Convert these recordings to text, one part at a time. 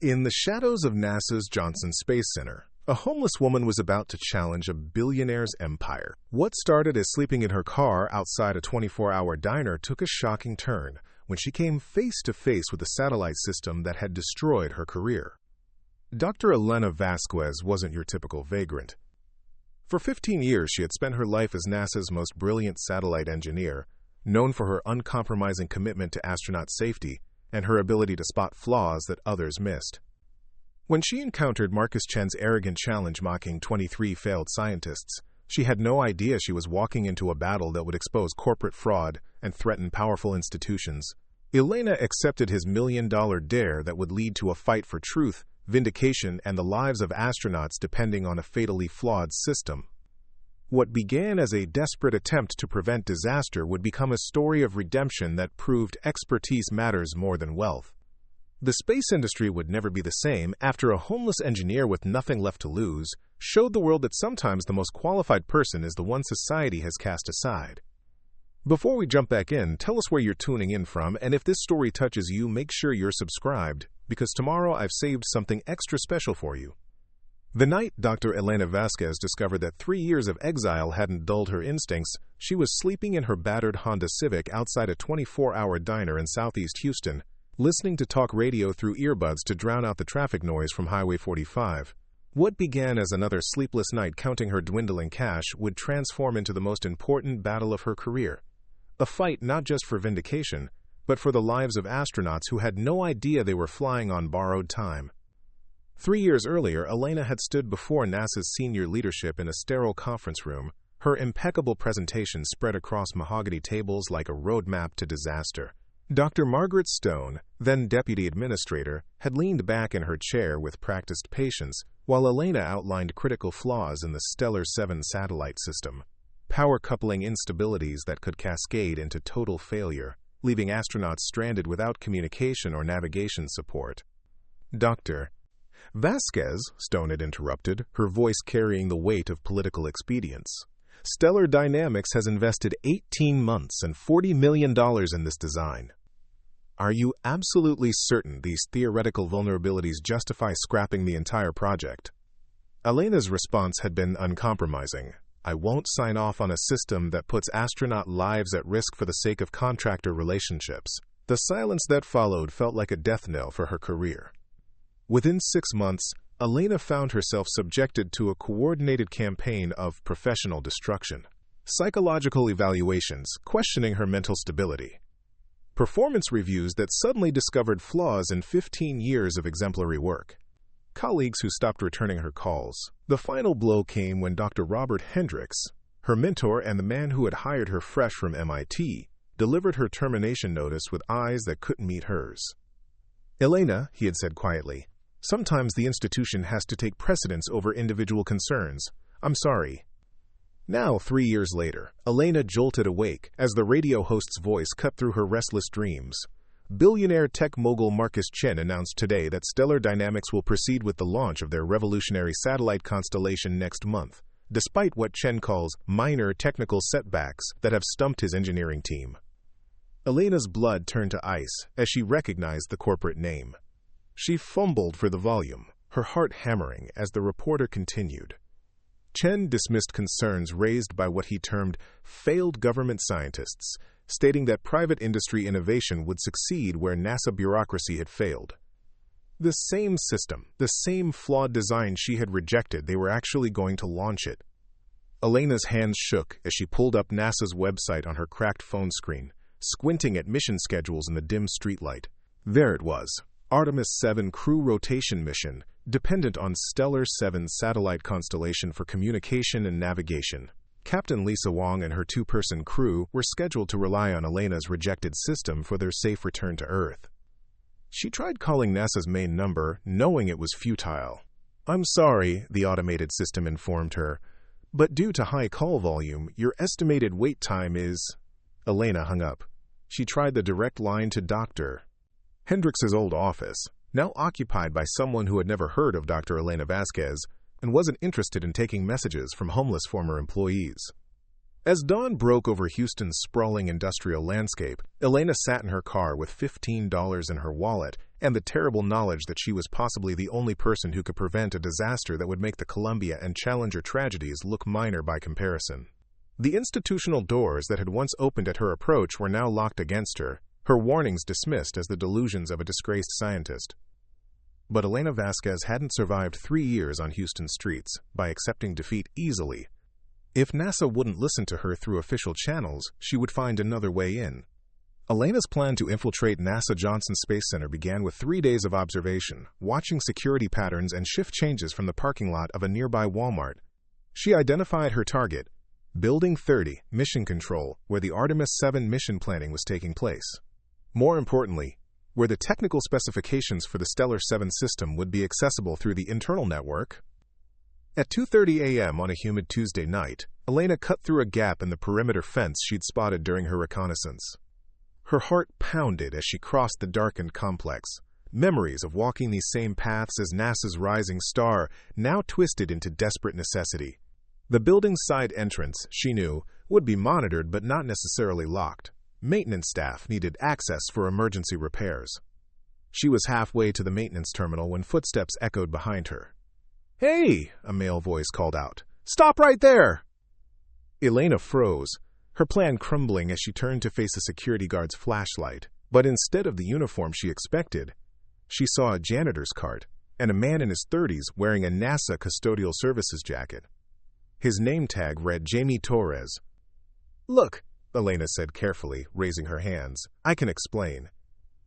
In the shadows of NASA's Johnson Space Center, a homeless woman was about to challenge a billionaire's empire. What started as sleeping in her car outside a 24-hour diner took a shocking turn when she came face to face with a satellite system that had destroyed her career. Dr. Elena Vasquez wasn't your typical vagrant. For 15 years, she had spent her life as NASA's most brilliant satellite engineer, known for her uncompromising commitment to astronaut safety and her ability to spot flaws that others missed. When she encountered Marcus Chen's arrogant challenge mocking 23 failed scientists, she had no idea she was walking into a battle that would expose corporate fraud and threaten powerful institutions. Elena accepted his million-dollar dare that would lead to a fight for truth, vindication, and the lives of astronauts depending on a fatally flawed system. What began as a desperate attempt to prevent disaster would become a story of redemption that proved expertise matters more than wealth. The space industry would never be the same after a homeless engineer with nothing left to lose showed the world that sometimes the most qualified person is the one society has cast aside. Before we jump back in, tell us where you're tuning in from, and if this story touches you, make sure you're subscribed, because tomorrow I've saved something extra special for you. The night Dr. Elena Vasquez discovered that 3 years of exile hadn't dulled her instincts, she was sleeping in her battered Honda Civic outside a 24-hour diner in southeast Houston, listening to talk radio through earbuds to drown out the traffic noise from Highway 45. What began as another sleepless night counting her dwindling cash would transform into the most important battle of her career. A fight not just for vindication, but for the lives of astronauts who had no idea they were flying on borrowed time. 3 years earlier, Elena had stood before NASA's senior leadership in a sterile conference room, her impeccable presentation spread across mahogany tables like a roadmap to disaster. Dr. Margaret Stone, then deputy administrator, had leaned back in her chair with practiced patience, while Elena outlined critical flaws in the Stellar 7 satellite system, power coupling instabilities that could cascade into total failure, leaving astronauts stranded without communication or navigation support. Dr. Vasquez, Stone had interrupted, her voice carrying the weight of political expedience. Stellar Dynamics has invested 18 months and $40 million in this design. Are you absolutely certain these theoretical vulnerabilities justify scrapping the entire project? Elena's response had been uncompromising. I won't sign off on a system that puts astronaut lives at risk for the sake of contractor relationships. The silence that followed felt like a death knell for her career. Within 6 months, Elena found herself subjected to a coordinated campaign of professional destruction. Psychological evaluations questioning her mental stability. Performance reviews that suddenly discovered flaws in 15 years of exemplary work. Colleagues who stopped returning her calls. The final blow came when Dr. Robert Hendricks, her mentor and the man who had hired her fresh from MIT, delivered her termination notice with eyes that couldn't meet hers. Elena, he had said quietly, sometimes the institution has to take precedence over individual concerns. I'm sorry. Now, 3 years later, Elena jolted awake as the radio host's voice cut through her restless dreams. Billionaire tech mogul Marcus Chen announced today that Stellar Dynamics will proceed with the launch of their revolutionary satellite constellation next month, despite what Chen calls minor technical setbacks that have stumped his engineering team. Elena's blood turned to ice as she recognized the corporate name. She fumbled for the volume, her heart hammering as the reporter continued. Chen dismissed concerns raised by what he termed failed government scientists, stating that private industry innovation would succeed where NASA bureaucracy had failed. The same system, the same flawed design she had rejected, they were actually going to launch it. Elena's hands shook as she pulled up NASA's website on her cracked phone screen, squinting at mission schedules in the dim streetlight. There it was, Artemis 7 crew rotation mission, dependent on Stellar 7 satellite constellation for communication and navigation. Captain Lisa Wong and her 2-person crew were scheduled to rely on Elena's rejected system for their safe return to Earth. She tried calling NASA's main number, knowing it was futile. I'm sorry, the automated system informed her, but due to high call volume, your estimated wait time is... Elena hung up. She tried the direct line to Dr. Hendricks' old office, now occupied by someone who had never heard of Dr. Elena Vasquez and wasn't interested in taking messages from homeless former employees. As dawn broke over Houston's sprawling industrial landscape, Elena sat in her car with $15 in her wallet and the terrible knowledge that she was possibly the only person who could prevent a disaster that would make the Columbia and Challenger tragedies look minor by comparison. The institutional doors that had once opened at her approach were now locked against her, her warnings dismissed as the delusions of a disgraced scientist. But Elena Vasquez hadn't survived 3 years on Houston streets by accepting defeat easily. If NASA wouldn't listen to her through official channels, she would find another way in. Elena's plan to infiltrate NASA Johnson Space Center began with 3 days of observation, watching security patterns and shift changes from the parking lot of a nearby Walmart. She identified her target, Building 30, Mission Control, where the Artemis 7 mission planning was taking place. More importantly, where the technical specifications for the Stellar 7 system would be accessible through the internal network. At 2:30 a.m. on a humid Tuesday night, Elena cut through a gap in the perimeter fence she'd spotted during her reconnaissance. Her heart pounded as she crossed the darkened complex. Memories of walking these same paths as NASA's rising star now twisted into desperate necessity. The building's side entrance, she knew, would be monitored but not necessarily locked. Maintenance staff needed access for emergency repairs. She was halfway to the maintenance terminal when footsteps echoed behind her. "Hey!" a male voice called out. "Stop right there!" Elena froze, her plan crumbling as she turned to face a security guard's flashlight. But instead of the uniform she expected, she saw a janitor's cart and a man in his 30s wearing a NASA custodial services jacket. His name tag read Jamie Torres. "Look," Elena said carefully, raising her hands. "I can explain."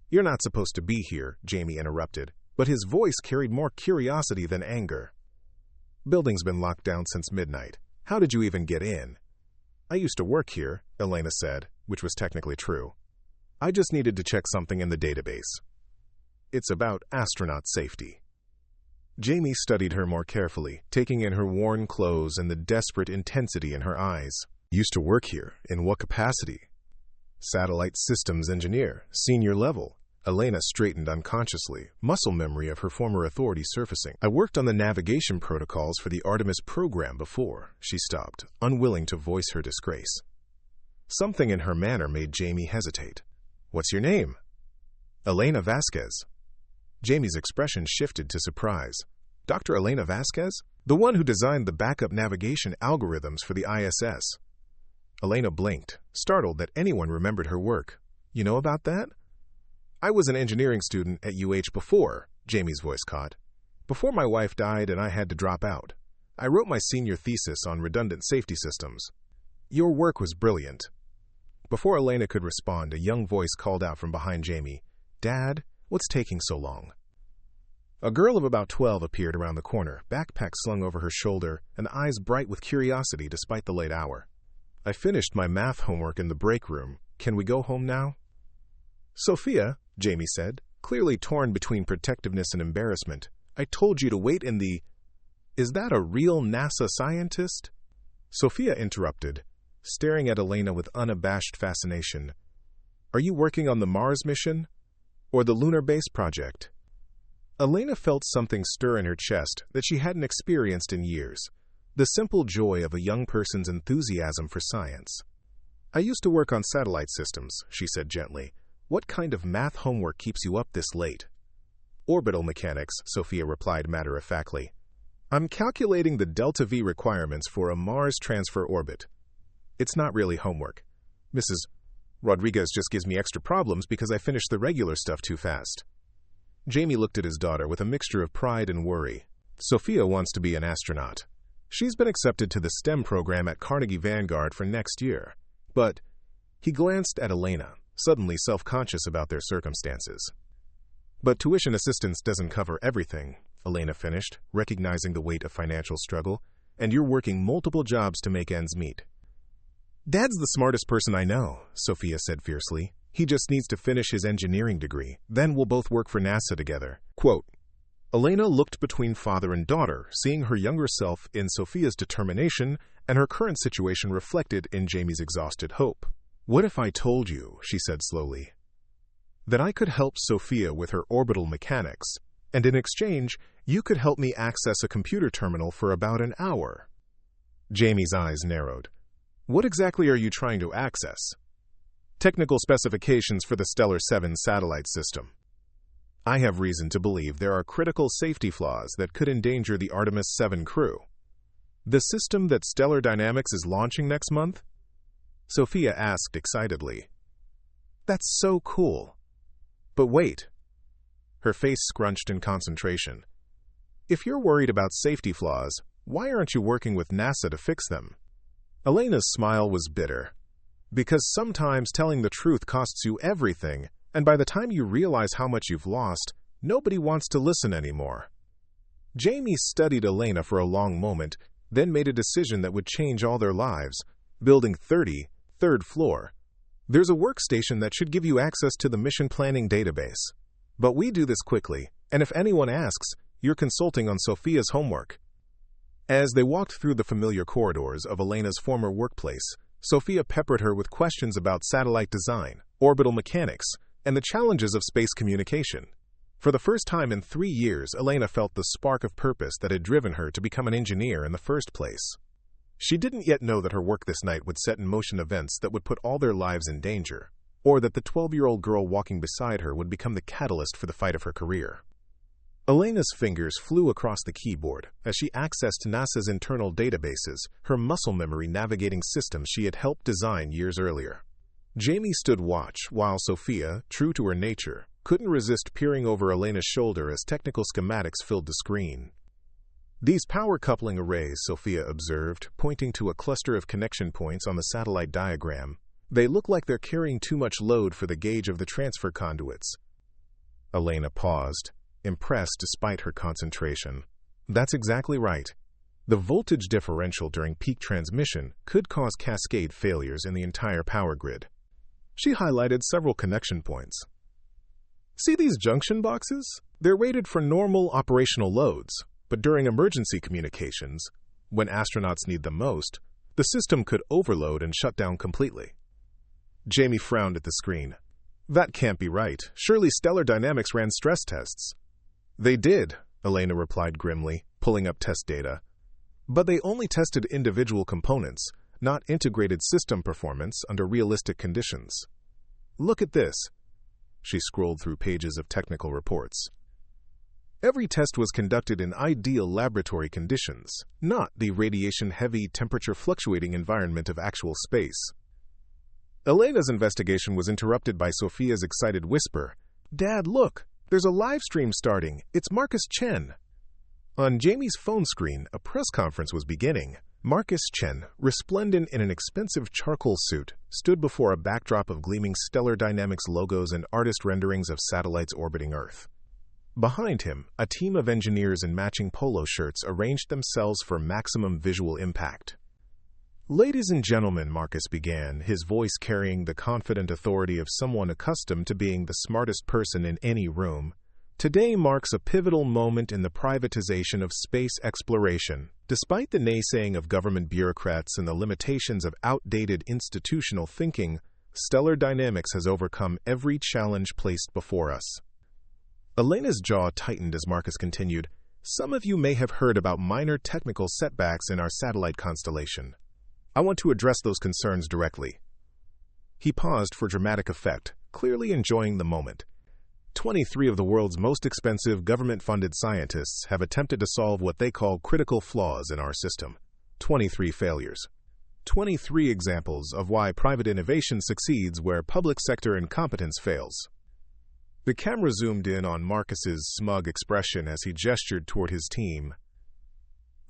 "You're not supposed to be here," Jamie interrupted, but his voice carried more curiosity than anger. "Building's been locked down since midnight. How did you even get in?" "I used to work here," Elena said, which was technically true. "I just needed to check something in the database. It's about astronaut safety." Jamie studied her more carefully, taking in her worn clothes and the desperate intensity in her eyes. "Used to work here. In what capacity?" "Satellite systems engineer, senior level." Elena straightened unconsciously, muscle memory of her former authority surfacing. "I worked on the navigation protocols for the Artemis program before." She stopped, unwilling to voice her disgrace. Something in her manner made Jamie hesitate. "What's your name?" "Elena Vasquez." Jamie's expression shifted to surprise. "Dr. Elena Vasquez? The one who designed the backup navigation algorithms for the ISS." Elena blinked, startled that anyone remembered her work. "You know about that?" "I was an engineering student at UH before," Jamie's voice caught. "Before my wife died and I had to drop out. I wrote my senior thesis on redundant safety systems. Your work was brilliant." Before Elena could respond, a young voice called out from behind Jamie, "Dad, what's taking so long?" A girl of about 12 appeared around the corner, backpack slung over her shoulder, and eyes bright with curiosity despite the late hour. "I finished my math homework in the break room. Can we go home now?" "Sophia," Jamie said, clearly torn between protectiveness and embarrassment, "I told you to wait in the—" "Is that a real NASA scientist?" Sophia interrupted, staring at Elena with unabashed fascination. "Are you working on the Mars mission? Or the Lunar Base project?" Elena felt something stir in her chest that she hadn't experienced in years. The simple joy of a young person's enthusiasm for science. "I used to work on satellite systems," she said gently. "What kind of math homework keeps you up this late?" "Orbital mechanics," Sophia replied matter-of-factly. "I'm calculating the delta-V requirements for a Mars transfer orbit. It's not really homework. Mrs. Rodriguez just gives me extra problems because I finished the regular stuff too fast." Jamie looked at his daughter with a mixture of pride and worry. "Sophia wants to be an astronaut. She's been accepted to the STEM program at Carnegie Vanguard for next year. But—" he glanced at Elena, suddenly self-conscious about their circumstances. "But tuition assistance doesn't cover everything," Elena finished, recognizing the weight of financial struggle, "and you're working multiple jobs to make ends meet." "Dad's the smartest person I know," Sophia said fiercely. "He just needs to finish his engineering degree. Then we'll both work for NASA together." Quote. Elena looked between father and daughter, seeing her younger self in Sophia's determination and her current situation reflected in Jamie's exhausted hope. "What if I told you," she said slowly, "that I could help Sophia with her orbital mechanics, and in exchange, you could help me access a computer terminal for about an hour?" Jamie's eyes narrowed. "What exactly are you trying to access?" "Technical specifications for the Stellar 7 satellite system." I have reason to believe there are critical safety flaws that could endanger the Artemis 7 crew. The system that Stellar Dynamics is launching next month? Sophia asked excitedly. That's so cool. But wait. Her face scrunched in concentration. If you're worried about safety flaws, why aren't you working with NASA to fix them? Elena's smile was bitter. Because sometimes telling the truth costs you everything, and by the time you realize how much you've lost, nobody wants to listen anymore. Jamie studied Elena for a long moment, then made a decision that would change all their lives. Building 30, third floor. There's a workstation that should give you access to the mission planning database. But we do this quickly, and if anyone asks, you're consulting on Sophia's homework. As they walked through the familiar corridors of Elena's former workplace, Sophia peppered her with questions about satellite design, orbital mechanics, and the challenges of space communication. For the first time in 3 years, Elena felt the spark of purpose that had driven her to become an engineer in the first place. She didn't yet know that her work this night would set in motion events that would put all their lives in danger, or that the 12-year-old girl walking beside her would become the catalyst for the fight of her career. Elena's fingers flew across the keyboard as she accessed NASA's internal databases, her muscle memory navigating systems she had helped design years earlier. Jamie stood watch while Sophia, true to her nature, couldn't resist peering over Elena's shoulder as technical schematics filled the screen. These power coupling arrays, Sophia observed, pointing to a cluster of connection points on the satellite diagram. They look like they're carrying too much load for the gauge of the transfer conduits. Elena paused, impressed despite her concentration. That's exactly right. The voltage differential during peak transmission could cause cascade failures in the entire power grid. She highlighted several connection points. See these junction boxes? They're rated for normal operational loads, but during emergency communications, when astronauts need them most, the system could overload and shut down completely. Jamie frowned at the screen. That can't be right. Surely Stellar Dynamics ran stress tests. They did, Elena replied grimly, pulling up test data. But they only tested individual components, not integrated system performance under realistic conditions. Look at this. She scrolled through pages of technical reports. Every test was conducted in ideal laboratory conditions, not the radiation-heavy, temperature-fluctuating environment of actual space. Elena's investigation was interrupted by Sophia's excited whisper. Dad, look! There's a live stream starting. It's Marcus Chen. On Jamie's phone screen, a press conference was beginning. Marcus Chen, resplendent in an expensive charcoal suit, stood before a backdrop of gleaming Stellar Dynamics logos and artist renderings of satellites orbiting Earth. Behind him, a team of engineers in matching polo shirts arranged themselves for maximum visual impact. Ladies and gentlemen, Marcus began, his voice carrying the confident authority of someone accustomed to being the smartest person in any room. Today marks a pivotal moment in the privatization of space exploration. Despite the naysaying of government bureaucrats and the limitations of outdated institutional thinking, Stellar Dynamics has overcome every challenge placed before us. Elena's jaw tightened as Marcus continued. Some of you may have heard about minor technical setbacks in our satellite constellation. I want to address those concerns directly. He paused for dramatic effect, clearly enjoying the moment. 23 of the world's most expensive government-funded scientists have attempted to solve what they call critical flaws in our system. 23 failures. 23 examples of why private innovation succeeds where public sector incompetence fails. The camera zoomed in on Marcus's smug expression as he gestured toward his team.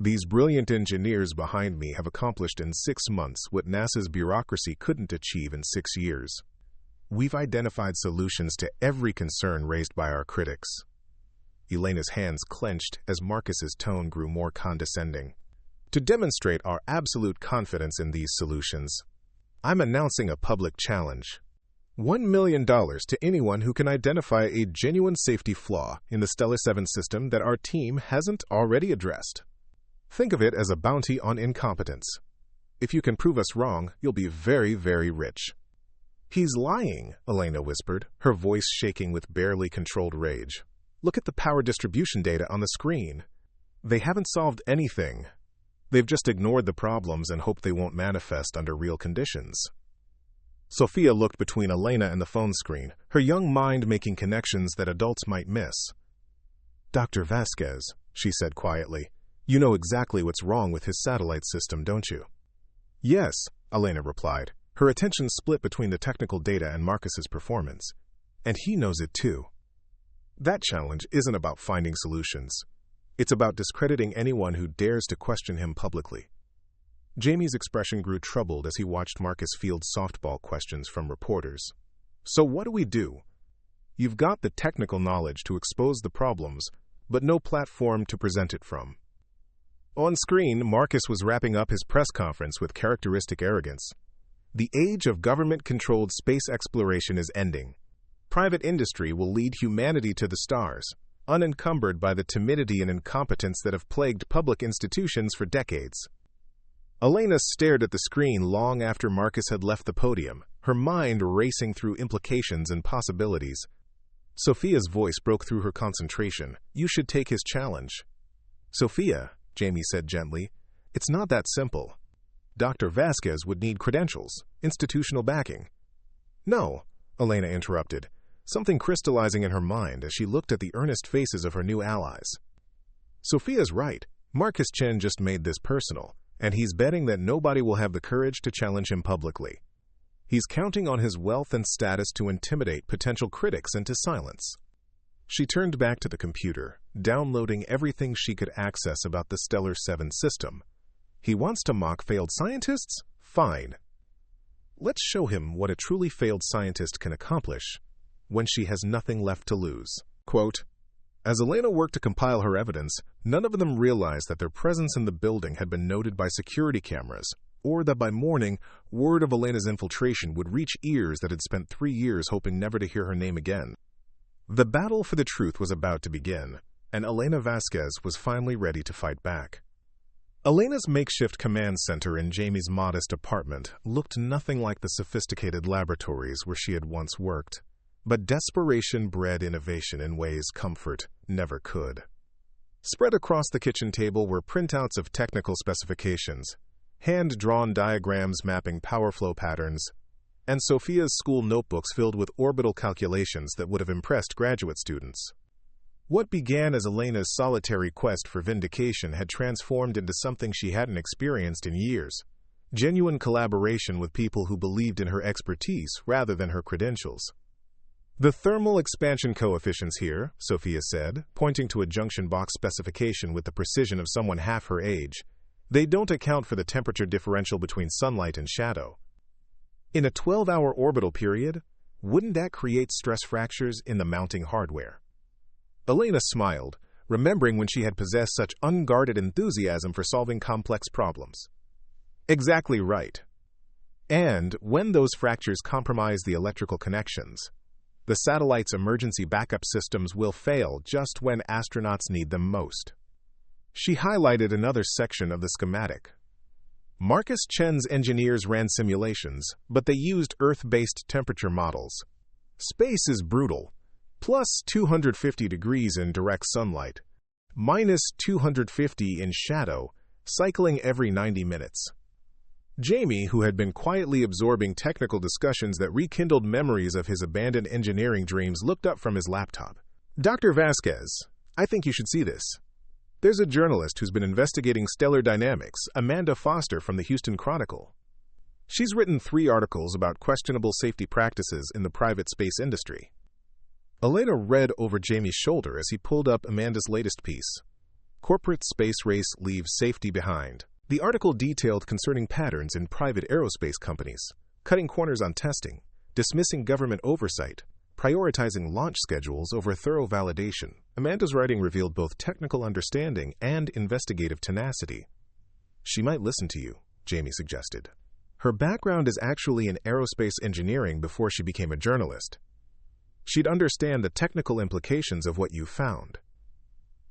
These brilliant engineers behind me have accomplished in 6 months what NASA's bureaucracy couldn't achieve in 6 years. We've identified solutions to every concern raised by our critics. Elena's hands clenched as Marcus's tone grew more condescending. To demonstrate our absolute confidence in these solutions, I'm announcing a public challenge. $1 million to anyone who can identify a genuine safety flaw in the Stellar 7 system that our team hasn't already addressed. Think of it as a bounty on incompetence. If you can prove us wrong, you'll be very, very rich. He's lying, Elena whispered, her voice shaking with barely controlled rage. Look at the power distribution data on the screen. They haven't solved anything. They've just ignored the problems and hoped they won't manifest under real conditions. Sophia looked between Elena and the phone screen, her young mind making connections that adults might miss. "Dr. Vasquez," she said quietly, "you know exactly what's wrong with his satellite system, don't you?" "Yes," Elena replied, her attention split between the technical data and Marcus's performance. "And he knows it too." That challenge isn't about finding solutions. It's about discrediting anyone who dares to question him publicly. Jamie's expression grew troubled as he watched Marcus field softball questions from reporters. "So what do we do? You've got the technical knowledge to expose the problems, but no platform to present it from." On screen, Marcus was wrapping up his press conference with characteristic arrogance. "The age of government-controlled space exploration is ending. Private industry will lead humanity to the stars, unencumbered by the timidity and incompetence that have plagued public institutions for decades." Elena stared at the screen long after Marcus had left the podium, her mind racing through implications and possibilities. Sophia's voice broke through her concentration. "You should take his challenge." "Sophia," Jamie said gently, "it's not that simple. Dr. Vasquez would need credentials, institutional backing." "No," Elena interrupted, something crystallizing in her mind as she looked at the earnest faces of her new allies. "Sophia's right. Marcus Chen just made this personal, and he's betting that nobody will have the courage to challenge him publicly. He's counting on his wealth and status to intimidate potential critics into silence." She turned back to the computer, downloading everything she could access about the Stellar 7 system. "He wants to mock failed scientists? Fine. Let's show him what a truly failed scientist can accomplish when she has nothing left to lose." Quote, as Elena worked to compile her evidence, none of them realized that their presence in the building had been noted by security cameras, or that by morning, word of Elena's infiltration would reach ears that had spent 3 years hoping never to hear her name again. The battle for the truth was about to begin, and Elena Vasquez was finally ready to fight back. Elena's makeshift command center in Jamie's modest apartment looked nothing like the sophisticated laboratories where she had once worked, but desperation bred innovation in ways comfort never could. Spread across the kitchen table were printouts of technical specifications, hand-drawn diagrams mapping power flow patterns, and Sophia's school notebooks filled with orbital calculations that would have impressed graduate students. What began as Elena's solitary quest for vindication had transformed into something she hadn't experienced in years: genuine collaboration with people who believed in her expertise rather than her credentials. "The thermal expansion coefficients here," Sophia said, pointing to a junction box specification with the precision of someone half her age, "they don't account for the temperature differential between sunlight and shadow. In a 12-hour orbital period, wouldn't that create stress fractures in the mounting hardware?" Elena smiled, remembering when she had possessed such unguarded enthusiasm for solving complex problems. "Exactly right. And when those fractures compromise the electrical connections, the satellite's emergency backup systems will fail just when astronauts need them most." She highlighted another section of the schematic. Marcus Chen's engineers ran simulations, but they used Earth-based temperature models. Space is brutal. Plus 250 degrees in direct sunlight, minus 250 in shadow, cycling every 90 minutes. Jamie, who had been quietly absorbing technical discussions that rekindled memories of his abandoned engineering dreams, looked up from his laptop. "Dr. Vasquez, I think you should see this. There's a journalist who's been investigating stellar dynamics, Amanda Foster from the Houston Chronicle. She's written 3 articles about questionable safety practices in the private space industry." Elena read over Jamie's shoulder as he pulled up Amanda's latest piece. "Corporate space race leaves safety behind." The article detailed concerning patterns in private aerospace companies, cutting corners on testing, dismissing government oversight, prioritizing launch schedules over thorough validation. Amanda's writing revealed both technical understanding and investigative tenacity. "She might listen to you," Jamie suggested. "Her background is actually in aerospace engineering before she became a journalist. She'd understand the technical implications of what you found."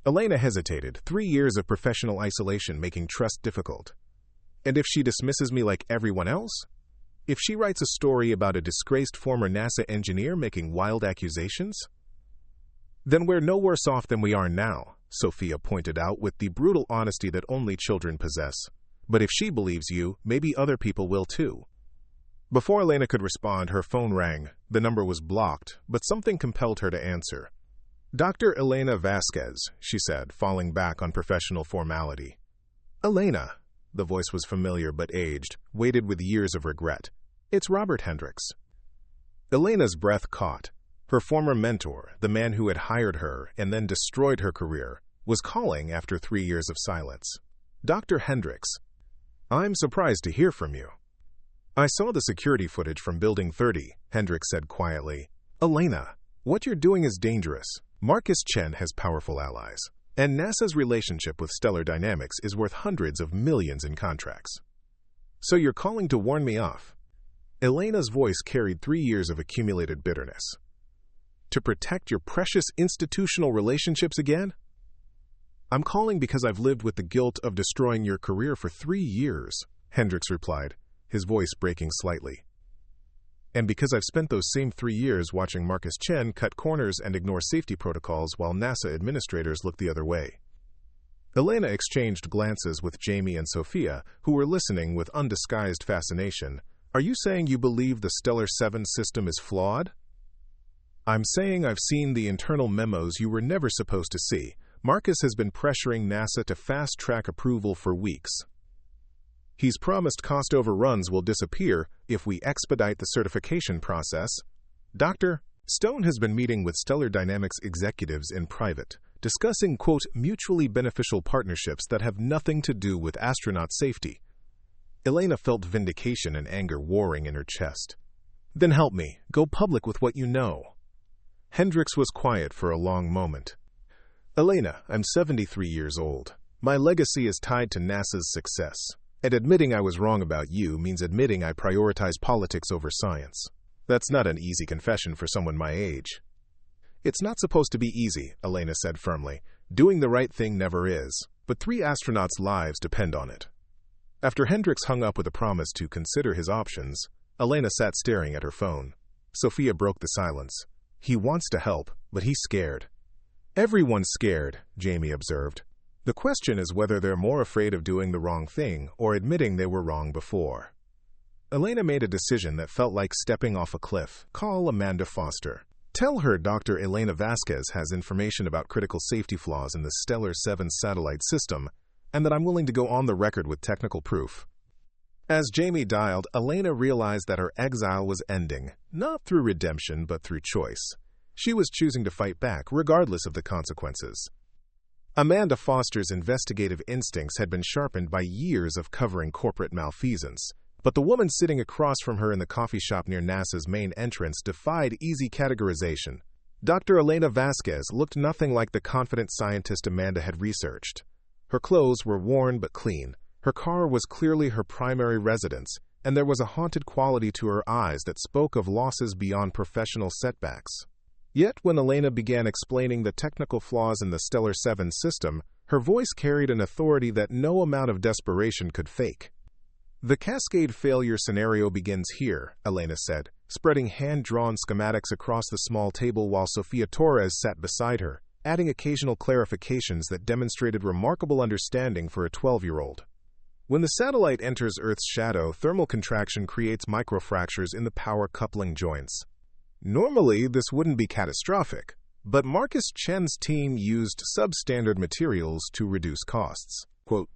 Elena hesitated, 3 years of professional isolation making trust difficult. "And if she dismisses me like everyone else? If she writes a story about a disgraced former NASA engineer making wild accusations?" "Then we're no worse off than we are now," Sophia pointed out with the brutal honesty that only children possess. "But if she believes you, maybe other people will too." Before Elena could respond, her phone rang. The number was blocked, but something compelled her to answer. "Dr. Elena Vasquez," she said, falling back on professional formality. "Elena." The voice was familiar but aged, weighted with years of regret. "It's Robert Hendricks." Elena's breath caught. Her former mentor, the man who had hired her and then destroyed her career, was calling after 3 years of silence. "Dr. Hendricks, I'm surprised to hear from you." "I saw the security footage from Building 30, Hendricks said quietly. "Elena, what you're doing is dangerous. Marcus Chen has powerful allies, and NASA's relationship with Stellar Dynamics is worth hundreds of millions in contracts. So you're calling to warn me off?" Elena's voice carried 3 years of accumulated bitterness. "To protect your precious institutional relationships again?" "I'm calling because I've lived with the guilt of destroying your career for 3 years, Hendricks replied, his voice breaking slightly. "And because I've spent those same 3 years watching Marcus Chen cut corners and ignore safety protocols while NASA administrators look the other way." Elena exchanged glances with Jamie and Sophia, who were listening with undisguised fascination. "Are you saying you believe the Stellar 7 system is flawed?" "I'm saying I've seen the internal memos you were never supposed to see. Marcus has been pressuring NASA to fast-track approval for weeks. He's promised cost overruns will disappear if we expedite the certification process. Dr. Stone has been meeting with Stellar Dynamics executives in private, discussing, quote, mutually beneficial partnerships that have nothing to do with astronaut safety." Elena felt vindication and anger warring in her chest. "Then help me. Go public with what you know." Hendricks was quiet for a long moment. "Elena, I'm 73 years old. My legacy is tied to NASA's success. And admitting I was wrong about you means admitting I prioritize politics over science. That's not an easy confession for someone my age." "It's not supposed to be easy," Elena said firmly. "Doing the right thing never is. But 3 astronauts' lives depend on it." After Hendricks hung up with a promise to consider his options, Elena sat staring at her phone. Sophia broke the silence. "He wants to help, but he's scared." "Everyone's scared," Jamie observed. "The question is whether they're more afraid of doing the wrong thing or admitting they were wrong before." Elena made a decision that felt like stepping off a cliff. "Call Amanda Foster. Tell her Dr. Elena Vasquez has information about critical safety flaws in the Stellar 7 satellite system, and that I'm willing to go on the record with technical proof." As Jamie dialed, Elena realized that her exile was ending, not through redemption but through choice. She was choosing to fight back, regardless of the consequences. Amanda Foster's investigative instincts had been sharpened by years of covering corporate malfeasance, but the woman sitting across from her in the coffee shop near NASA's main entrance defied easy categorization. Dr. Elena Vasquez looked nothing like the confident scientist Amanda had researched. Her clothes were worn but clean, her car was clearly her primary residence, and there was a haunted quality to her eyes that spoke of losses beyond professional setbacks. Yet when Elena began explaining the technical flaws in the Stellar 7 system, her voice carried an authority that no amount of desperation could fake. "The cascade failure scenario begins here," Elena said, spreading hand-drawn schematics across the small table while Sophia Torres sat beside her, adding occasional clarifications that demonstrated remarkable understanding for a 12-year-old. "When the satellite enters Earth's shadow, thermal contraction creates microfractures in the power coupling joints. Normally, this wouldn't be catastrophic, but Marcus Chen's team used substandard materials to reduce costs." Quote,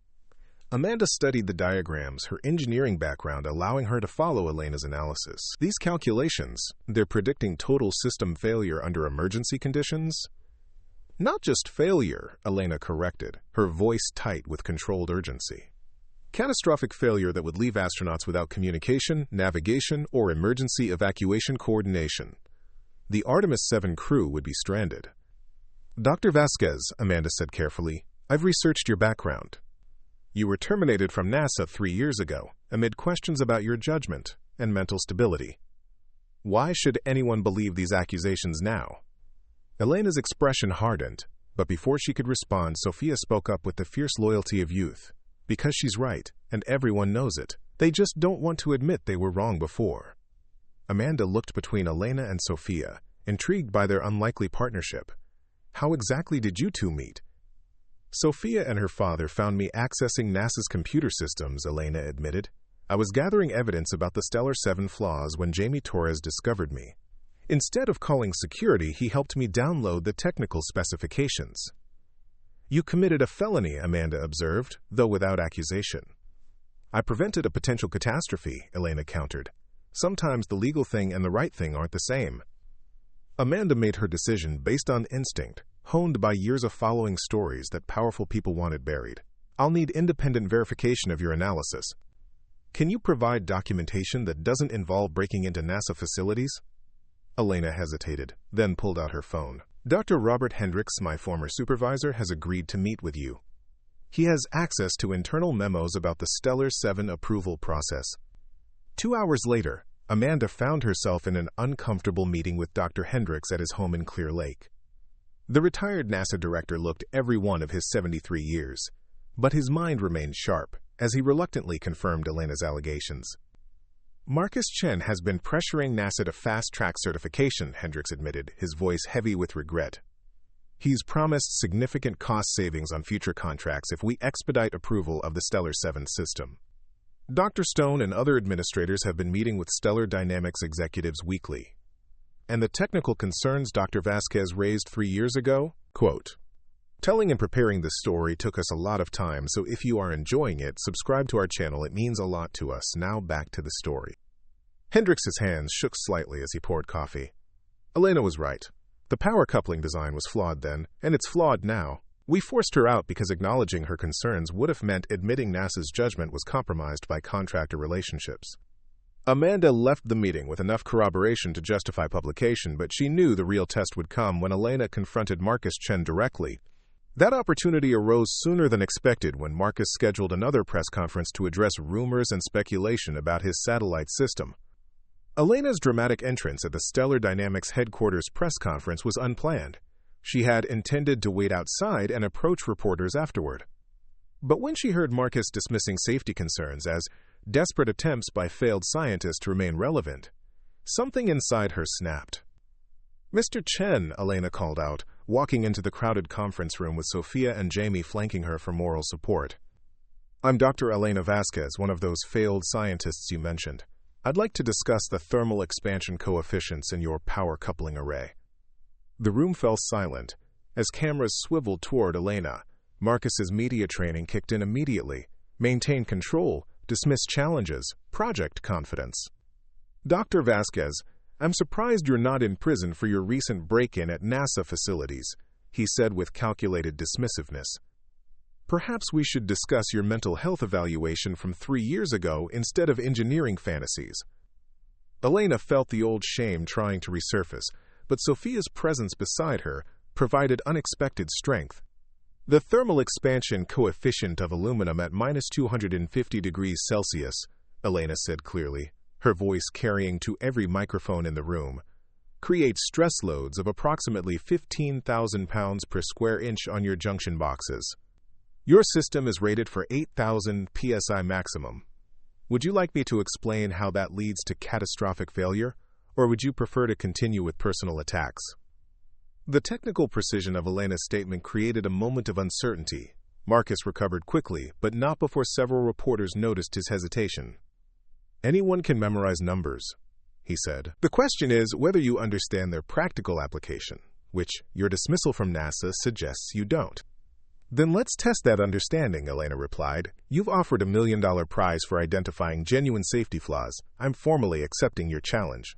Amanda studied the diagrams, her engineering background allowing her to follow Elena's analysis. "These calculations, they're predicting total system failure under emergency conditions?" "Not just failure," Elena corrected, her voice tight with controlled urgency. "Catastrophic failure that would leave astronauts without communication, navigation, or emergency evacuation coordination. The Artemis 7 crew would be stranded." "Dr. Vasquez," Amanda said carefully, "I've researched your background. You were terminated from NASA 3 years ago, amid questions about your judgment and mental stability. Why should anyone believe these accusations now?" Elena's expression hardened, but before she could respond, Sophia spoke up with the fierce loyalty of youth. "Because she's right, and everyone knows it. They just don't want to admit they were wrong before." Amanda looked between Elena and Sophia, intrigued by their unlikely partnership. "How exactly did you two meet?" "Sophia and her father found me accessing NASA's computer systems," Elena admitted. I was gathering evidence about the Stellar 7 flaws when Jamie Torres discovered me. Instead of calling security, he helped me download the technical specifications. You committed a felony, Amanda observed, though without accusation. I prevented a potential catastrophe, Elena countered. Sometimes the legal thing and the right thing aren't the same. Amanda made her decision based on instinct, honed by years of following stories that powerful people wanted buried. I'll need independent verification of your analysis. Can you provide documentation that doesn't involve breaking into NASA facilities? Elena hesitated, then pulled out her phone. Dr. Robert Hendricks, my former supervisor, has agreed to meet with you. He has access to internal memos about the Stellar 7 approval process. 2 hours later, Amanda found herself in an uncomfortable meeting with Dr. Hendricks at his home in Clear Lake. The retired NASA director looked every one of his 73 years, but his mind remained sharp as he reluctantly confirmed Elena's allegations. Marcus Chen has been pressuring NASA to fast-track certification, Hendricks admitted, his voice heavy with regret. He's promised significant cost savings on future contracts if we expedite approval of the Stellar 7 system. Dr. Stone and other administrators have been meeting with Stellar Dynamics executives weekly. And the technical concerns Dr. Vasquez raised 3 years ago? Quote, telling and preparing this story took us a lot of time, so if you are enjoying it, subscribe to our channel. It means a lot to us. Now back to the story. Hendricks' hands shook slightly as he poured coffee. Elena was right. The power coupling design was flawed then, and it's flawed now. We forced her out because acknowledging her concerns would have meant admitting NASA's judgment was compromised by contractor relationships. Amanda left the meeting with enough corroboration to justify publication, but she knew the real test would come when Elena confronted Marcus Chen directly. That opportunity arose sooner than expected when Marcus scheduled another press conference to address rumors and speculation about his satellite system. Elena's dramatic entrance at the Stellar Dynamics headquarters press conference was unplanned. She had intended to wait outside and approach reporters afterward. But when she heard Marcus dismissing safety concerns as desperate attempts by failed scientists to remain relevant, something inside her snapped. Mr. Chen, Elena called out, walking into the crowded conference room with Sophia and Jamie flanking her for moral support. I'm Dr. Elena Vasquez, one of those failed scientists you mentioned. I'd like to discuss the thermal expansion coefficients in your power coupling array. The room fell silent. As cameras swiveled toward Elena, Marcus's media training kicked in immediately. Maintain control, dismiss challenges, project confidence. Dr. Vasquez, I'm surprised you're not in prison for your recent break-in at NASA facilities, he said with calculated dismissiveness. Perhaps we should discuss your mental health evaluation from 3 years ago instead of engineering fantasies. Elena felt the old shame trying to resurface, but Sophia's presence beside her provided unexpected strength. The thermal expansion coefficient of aluminum at minus 250 degrees Celsius, Elena said clearly, her voice carrying to every microphone in the room, creates stress loads of approximately 15,000 pounds per square inch on your junction boxes. Your system is rated for 8,000 psi maximum. Would you like me to explain how that leads to catastrophic failure, or would you prefer to continue with personal attacks? The technical precision of Elena's statement created a moment of uncertainty. Marcus recovered quickly, but not before several reporters noticed his hesitation. Anyone can memorize numbers, he said. The question is whether you understand their practical application, which your dismissal from NASA suggests you don't. Then let's test that understanding, Elena replied. You've offered $1 million prize for identifying genuine safety flaws. I'm formally accepting your challenge.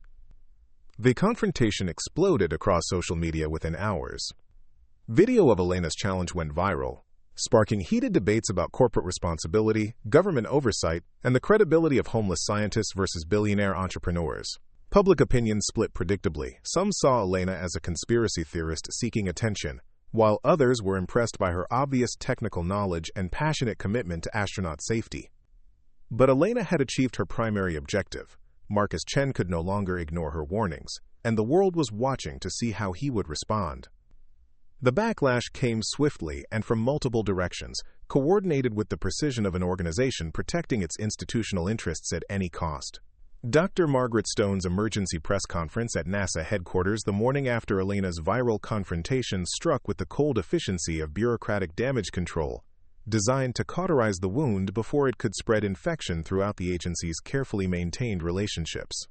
The confrontation exploded across social media within hours. Video of Elena's challenge went viral, sparking heated debates about corporate responsibility, government oversight, and the credibility of homeless scientists versus billionaire entrepreneurs. Public opinion split predictably. Some saw Elena as a conspiracy theorist seeking attention, while others were impressed by her obvious technical knowledge and passionate commitment to astronaut safety. But Elena had achieved her primary objective. Marcus Chen could no longer ignore her warnings, and the world was watching to see how he would respond. The backlash came swiftly and from multiple directions, coordinated with the precision of an organization protecting its institutional interests at any cost. Dr. Margaret Stone's emergency press conference at NASA headquarters the morning after Elena's viral confrontation struck with the cold efficiency of bureaucratic damage control. designed to cauterize the wound before it could spread infection throughout the agency's carefully maintained relationships.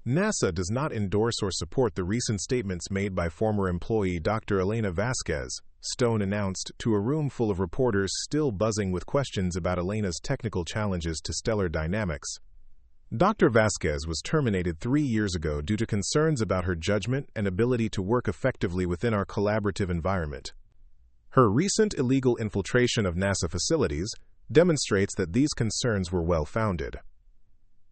NASA does not endorse or support the recent statements made by former employee Dr. Elena Vasquez, Stone announced to a room full of reporters still buzzing with questions about Elena's technical challenges to stellar dynamics. Dr. Vasquez was terminated 3 years ago due to concerns about her judgment and ability to work effectively within our collaborative environment. Her recent illegal infiltration of NASA facilities demonstrates that these concerns were well-founded.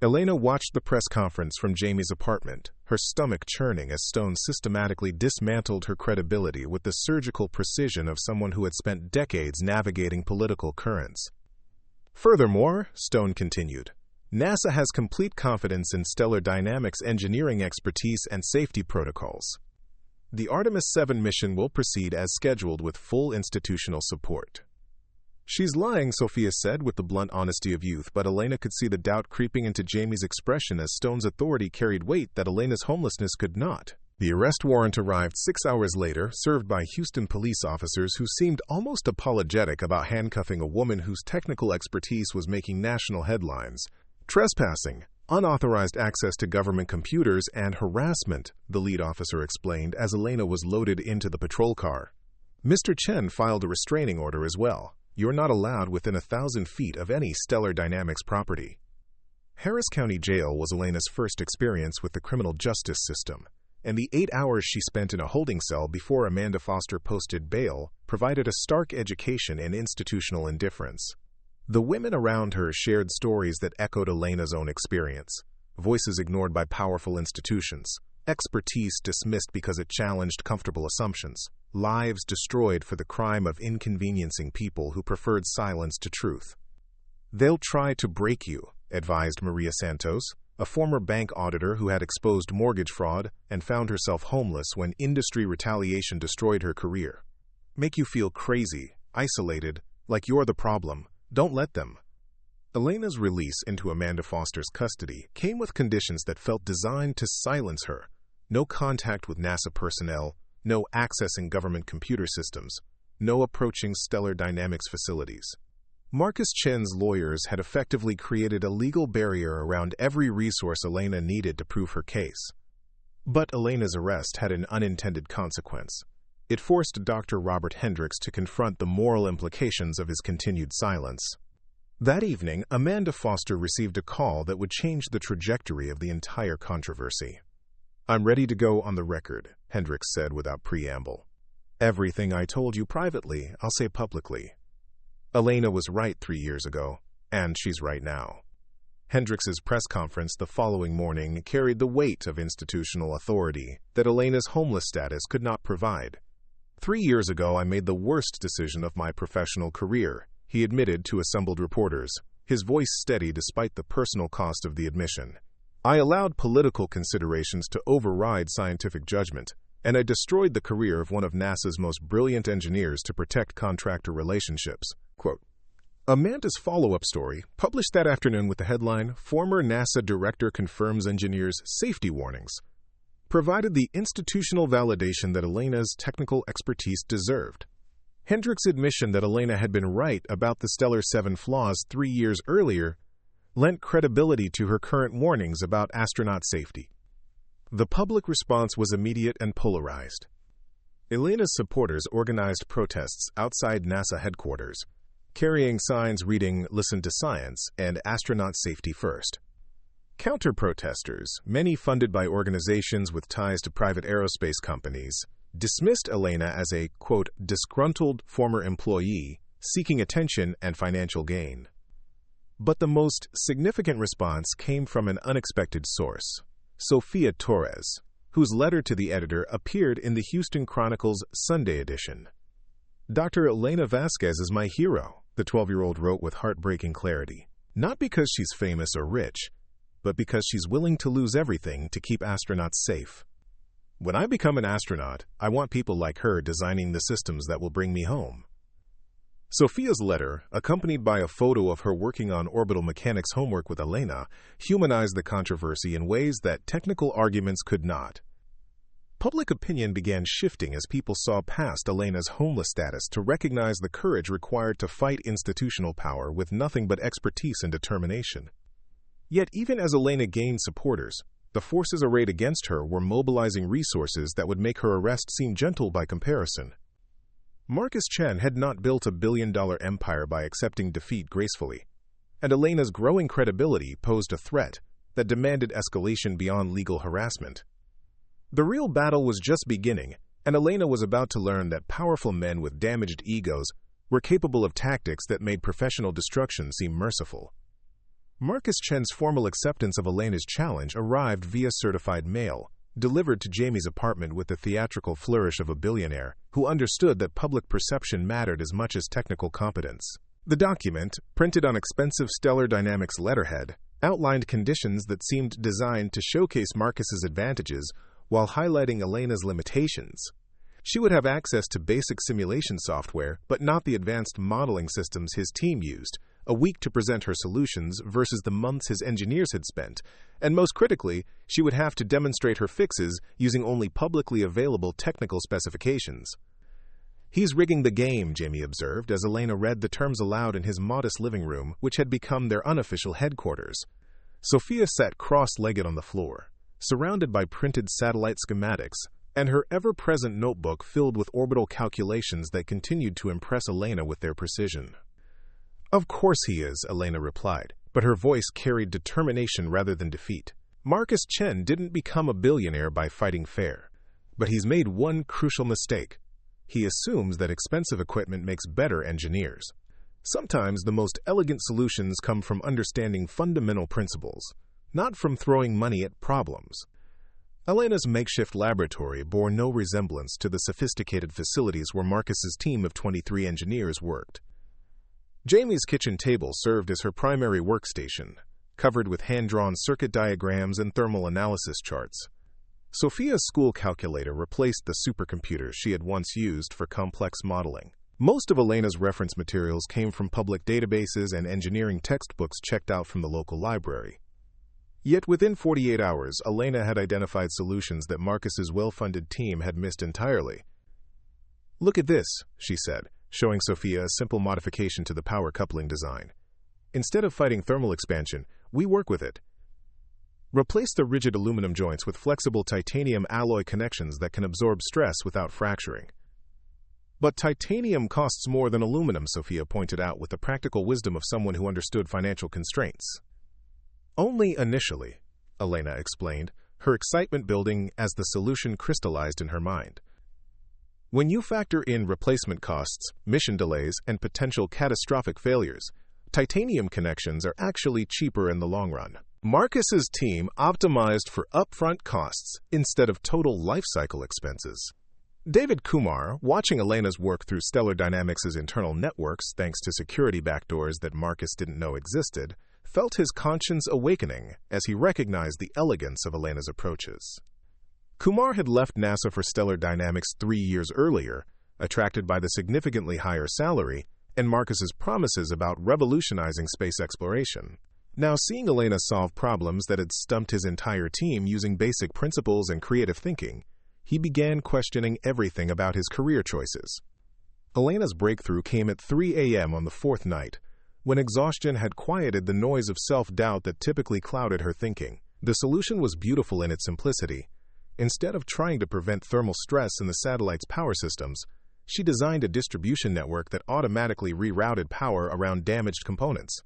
Elena watched the press conference from Jamie's apartment, her stomach churning as Stone systematically dismantled her credibility with the surgical precision of someone who had spent decades navigating political currents. Furthermore, Stone continued, NASA has complete confidence in stellar dynamics engineering expertise and safety protocols. The Artemis 7 mission will proceed as scheduled with full institutional support. She's lying, Sophia said with the blunt honesty of youth, but Elena could see the doubt creeping into Jamie's expression as Stone's authority carried weight that Elena's homelessness could not. The arrest warrant arrived 6 hours later, served by Houston police officers who seemed almost apologetic about handcuffing a woman whose technical expertise was making national headlines. Trespassing, unauthorized access to government computers, and harassment, the lead officer explained as Elena was loaded into the patrol car. Mr. Chen filed a restraining order as well. You're not allowed within 1,000 feet of any stellar dynamics property. Harris County Jail was Elena's first experience with the criminal justice system, and the 8 hours she spent in a holding cell before Amanda Foster posted bail provided a stark education in institutional indifference. The women around her shared stories that echoed Elena's own experience, voices ignored by powerful institutions, expertise dismissed because it challenged comfortable assumptions, lives destroyed for the crime of inconveniencing people who preferred silence to truth. They'll try to break you, advised Maria Santos, a former bank auditor who had exposed mortgage fraud and found herself homeless when industry retaliation destroyed her career. Make you feel crazy, isolated, like you're the problem. Don't let them. Elena's release into Amanda Foster's custody came with conditions that felt designed to silence her. No contact with NASA personnel, no accessing government computer systems, no approaching stellar dynamics facilities. Marcus Chen's lawyers had effectively created a legal barrier around every resource Elena needed to prove her case. But Elena's arrest had an unintended consequence. It forced Dr. Robert Hendricks to confront the moral implications of his continued silence. That evening, Amanda Foster received a call that would change the trajectory of the entire controversy. "I'm ready to go on the record," Hendricks said without preamble. "Everything I told you privately, I'll say publicly. Elena was right 3 years ago, and she's right now." Hendricks's press conference the following morning carried the weight of institutional authority that Elena's homeless status could not provide. 3 years ago, I made the worst decision of my professional career, he admitted to assembled reporters, his voice steady despite the personal cost of the admission. I allowed political considerations to override scientific judgment, and I destroyed the career of one of NASA's most brilliant engineers to protect contractor relationships. Quote, Amanda's follow-up story, published that afternoon with the headline, "Former NASA Director Confirms Engineers' Safety Warnings," provided the institutional validation that Elena's technical expertise deserved. Hendricks' admission that Elena had been right about the Stellar 7 flaws 3 years earlier lent credibility to her current warnings about astronaut safety. The public response was immediate and polarized. Elena's supporters organized protests outside NASA headquarters, carrying signs reading "Listen to Science" and "Astronaut Safety First." Counter-protesters, many funded by organizations with ties to private aerospace companies, dismissed Elena as a, quote, disgruntled former employee seeking attention and financial gain. But the most significant response came from an unexpected source, Sophia Torres, whose letter to the editor appeared in the Houston Chronicle's Sunday edition. "Dr. Elena Vasquez is my hero," the 12-year-old wrote with heartbreaking clarity, "not because she's famous or rich, but because she's willing to lose everything to keep astronauts safe. When I become an astronaut, I want people like her designing the systems that will bring me home." Sophia's letter, accompanied by a photo of her working on orbital mechanics homework with Elena, humanized the controversy in ways that technical arguments could not. Public opinion began shifting as people saw past Elena's homeless status to recognize the courage required to fight institutional power with nothing but expertise and determination. Yet even as Elena gained supporters, the forces arrayed against her were mobilizing resources that would make her arrest seem gentle by comparison. Marcus Chen had not built a billion-dollar empire by accepting defeat gracefully, and Elena's growing credibility posed a threat that demanded escalation beyond legal harassment. The real battle was just beginning, and Elena was about to learn that powerful men with damaged egos were capable of tactics that made professional destruction seem merciful. Marcus Chen's formal acceptance of Elena's challenge arrived via certified mail, delivered to Jamie's apartment with the theatrical flourish of a billionaire who understood that public perception mattered as much as technical competence. The document, printed on expensive Stellar Dynamics letterhead, outlined conditions that seemed designed to showcase Marcus's advantages while highlighting Elena's limitations. She would have access to basic simulation software, but not the advanced modeling systems his team used, a week to present her solutions versus the months his engineers had spent, and most critically, she would have to demonstrate her fixes using only publicly available technical specifications. "He's rigging the game," Jamie observed as Elena read the terms aloud in his modest living room, which had become their unofficial headquarters. Sophia sat cross-legged on the floor, surrounded by printed satellite schematics, and her ever-present notebook filled with orbital calculations that continued to impress Elena with their precision. "Of course he is," Elena replied, but her voice carried determination rather than defeat. "Marcus Chen didn't become a billionaire by fighting fair, but he's made one crucial mistake. He assumes that expensive equipment makes better engineers. Sometimes the most elegant solutions come from understanding fundamental principles, not from throwing money at problems." Elena's makeshift laboratory bore no resemblance to the sophisticated facilities where Marcus's team of 23 engineers worked. Jamie's kitchen table served as her primary workstation, covered with hand-drawn circuit diagrams and thermal analysis charts. Sophia's school calculator replaced the supercomputers she had once used for complex modeling. Most of Elena's reference materials came from public databases and engineering textbooks checked out from the local library. Yet within 48 hours, Elena had identified solutions that Marcus's well-funded team had missed entirely. "Look at this," she said, showing Sophia a simple modification to the power coupling design. "Instead of fighting thermal expansion, we work with it. Replace the rigid aluminum joints with flexible titanium alloy connections that can absorb stress without fracturing." "But titanium costs more than aluminum," Sophia pointed out with the practical wisdom of someone who understood financial constraints. "Only initially," Elena explained, her excitement building as the solution crystallized in her mind. "When you factor in replacement costs, mission delays, and potential catastrophic failures, titanium connections are actually cheaper in the long run." Marcus's team optimized for upfront costs instead of total life cycle expenses. David Kumar, watching Elena's work through Stellar Dynamics' internal networks thanks to security backdoors that Marcus didn't know existed, felt his conscience awakening as he recognized the elegance of Elena's approaches. Kumar had left NASA for Stellar Dynamics 3 years earlier, attracted by the significantly higher salary and Marcus's promises about revolutionizing space exploration. Now, seeing Elena solve problems that had stumped his entire team using basic principles and creative thinking, he began questioning everything about his career choices. Elena's breakthrough came at 3 a.m. on the 4th night, when exhaustion had quieted the noise of self-doubt that typically clouded her thinking. The solution was beautiful in its simplicity. Instead of trying to prevent thermal stress in the satellite's power systems, she designed a distribution network that automatically rerouted power around damaged components.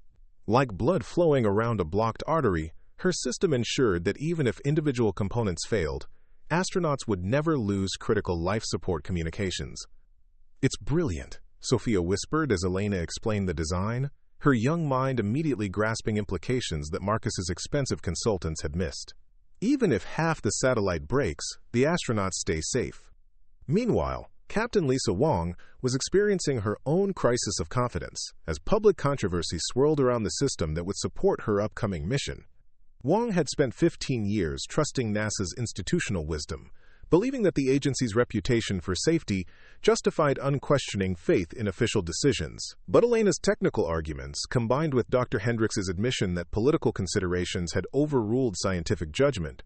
Like blood flowing around a blocked artery, her system ensured that even if individual components failed, astronauts would never lose critical life support communications. "It's brilliant," Sophia whispered as Elena explained the design, her young mind immediately grasping implications that Marcus's expensive consultants had missed. "Even if half the satellite breaks, the astronauts stay safe." Meanwhile, Captain Lisa Wong was experiencing her own crisis of confidence as public controversy swirled around the system that would support her upcoming mission. Wong had spent 15 years trusting NASA's institutional wisdom, believing that the agency's reputation for safety justified unquestioning faith in official decisions. But Elena's technical arguments, combined with Dr. Hendrix's admission that political considerations had overruled scientific judgment,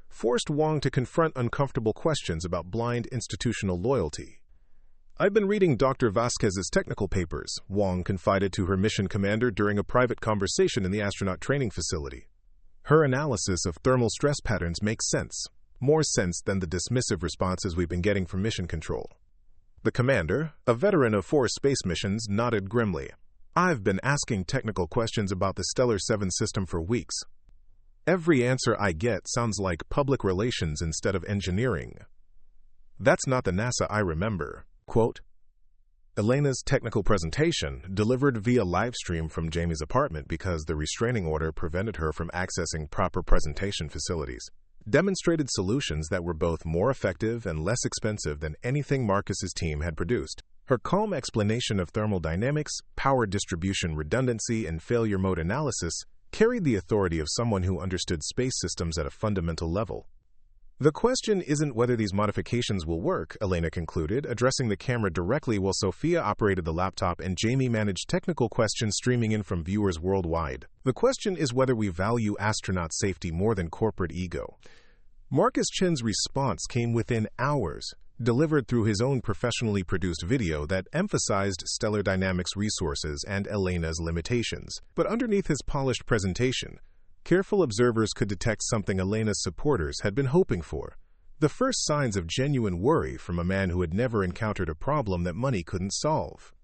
forced Wong to confront uncomfortable questions about blind institutional loyalty. "I've been reading Dr. Vasquez's technical papers," Wong confided to her mission commander during a private conversation in the astronaut training facility. "Her analysis of thermal stress patterns makes sense. More sense than the dismissive responses we've been getting from mission control." The commander, a veteran of 4 space missions, nodded grimly. "I've been asking technical questions about the Stellar 7 system for weeks. Every answer I get sounds like public relations instead of engineering. That's not the NASA I remember." Quote, Elena's technical presentation, delivered via livestream from Jamie's apartment because the restraining order prevented her from accessing proper presentation facilities, demonstrated solutions that were both more effective and less expensive than anything Marcus's team had produced. Her calm explanation of thermal dynamics, power distribution redundancy, and failure mode analysis carried the authority of someone who understood space systems at a fundamental level. "The question isn't whether these modifications will work," Elena concluded, addressing the camera directly while Sophia operated the laptop and Jamie managed technical questions streaming in from viewers worldwide. "The question is whether we value astronaut safety more than corporate ego." Marcus Chen's response came within hours, delivered through his own professionally produced video that emphasized stellar dynamics resources and Elena's limitations. But underneath his polished presentation, careful observers could detect something Elena's supporters had been hoping for: the first signs of genuine worry from a man who had never encountered a problem that money couldn't solve.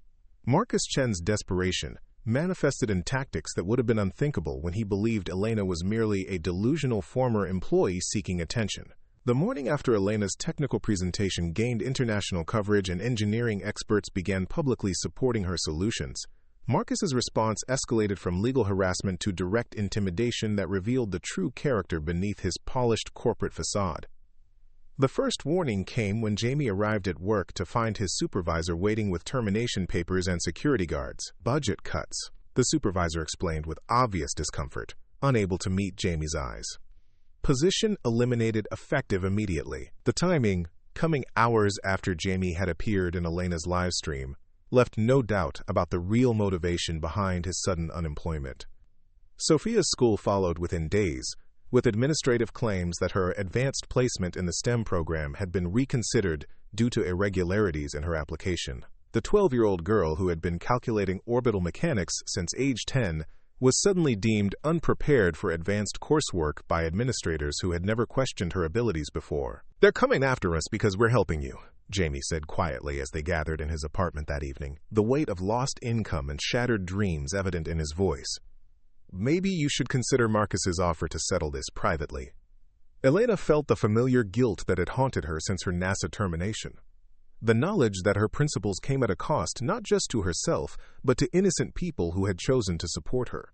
Marcus Chen's desperation manifested in tactics that would have been unthinkable when he believed Elena was merely a delusional former employee seeking attention. The morning after Elena's technical presentation gained international coverage and engineering experts began publicly supporting her solutions, Marcus's response escalated from legal harassment to direct intimidation that revealed the true character beneath his polished corporate facade. The first warning came when Jamie arrived at work to find his supervisor waiting with termination papers and security guards. "Budget cuts," the supervisor explained with obvious discomfort, unable to meet Jamie's eyes. "Position eliminated effective immediately." The timing, coming hours after Jamie had appeared in Elena's live stream, left no doubt about the real motivation behind his sudden unemployment. Sophia's school followed within days, with administrative claims that her advanced placement in the STEM program had been reconsidered due to irregularities in her application. The 12-year-old girl who had been calculating orbital mechanics since age 10 was suddenly deemed unprepared for advanced coursework by administrators who had never questioned her abilities before. "They're coming after us because we're helping you," Jamie said quietly as they gathered in his apartment that evening, the weight of lost income and shattered dreams evident in his voice. "Maybe you should consider Marcus's offer to settle this privately." Elena felt the familiar guilt that had haunted her since her NASA termination. The knowledge that her principles came at a cost not just to herself, but to innocent people who had chosen to support her.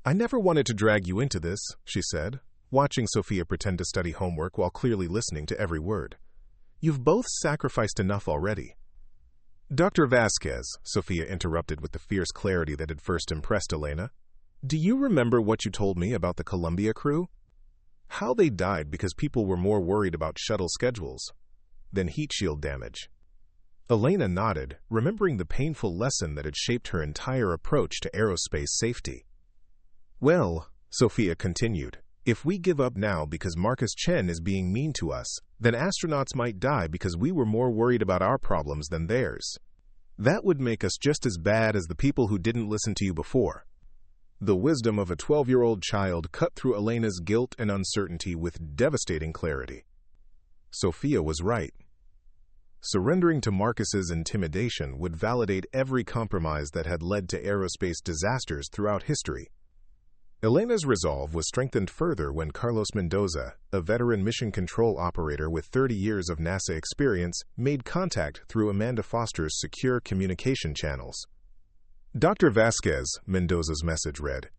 "I never wanted to drag you into this," she said, watching Sophia pretend to study homework while clearly listening to every word. "You've both sacrificed enough already." "Dr. Vasquez," Sophia interrupted with the fierce clarity that had first impressed Elena, "do you remember what you told me about the Columbia crew? How they died because people were more worried about shuttle schedules than heat shield damage." Elena nodded, remembering the painful lesson that had shaped her entire approach to aerospace safety. "Well," Sophia continued, "if we give up now because Marcus Chen is being mean to us, then astronauts might die because we were more worried about our problems than theirs. That would make us just as bad as the people who didn't listen to you before." The wisdom of a 12-year-old child cut through Elena's guilt and uncertainty with devastating clarity. Sophia was right. Surrendering to Marcus's intimidation would validate every compromise that had led to aerospace disasters throughout history. Elena's resolve was strengthened further when Carlos Mendoza, a veteran mission control operator with 30 years of NASA experience, made contact through Amanda Foster's secure communication channels. "Dr. Vasquez," Mendoza's message read,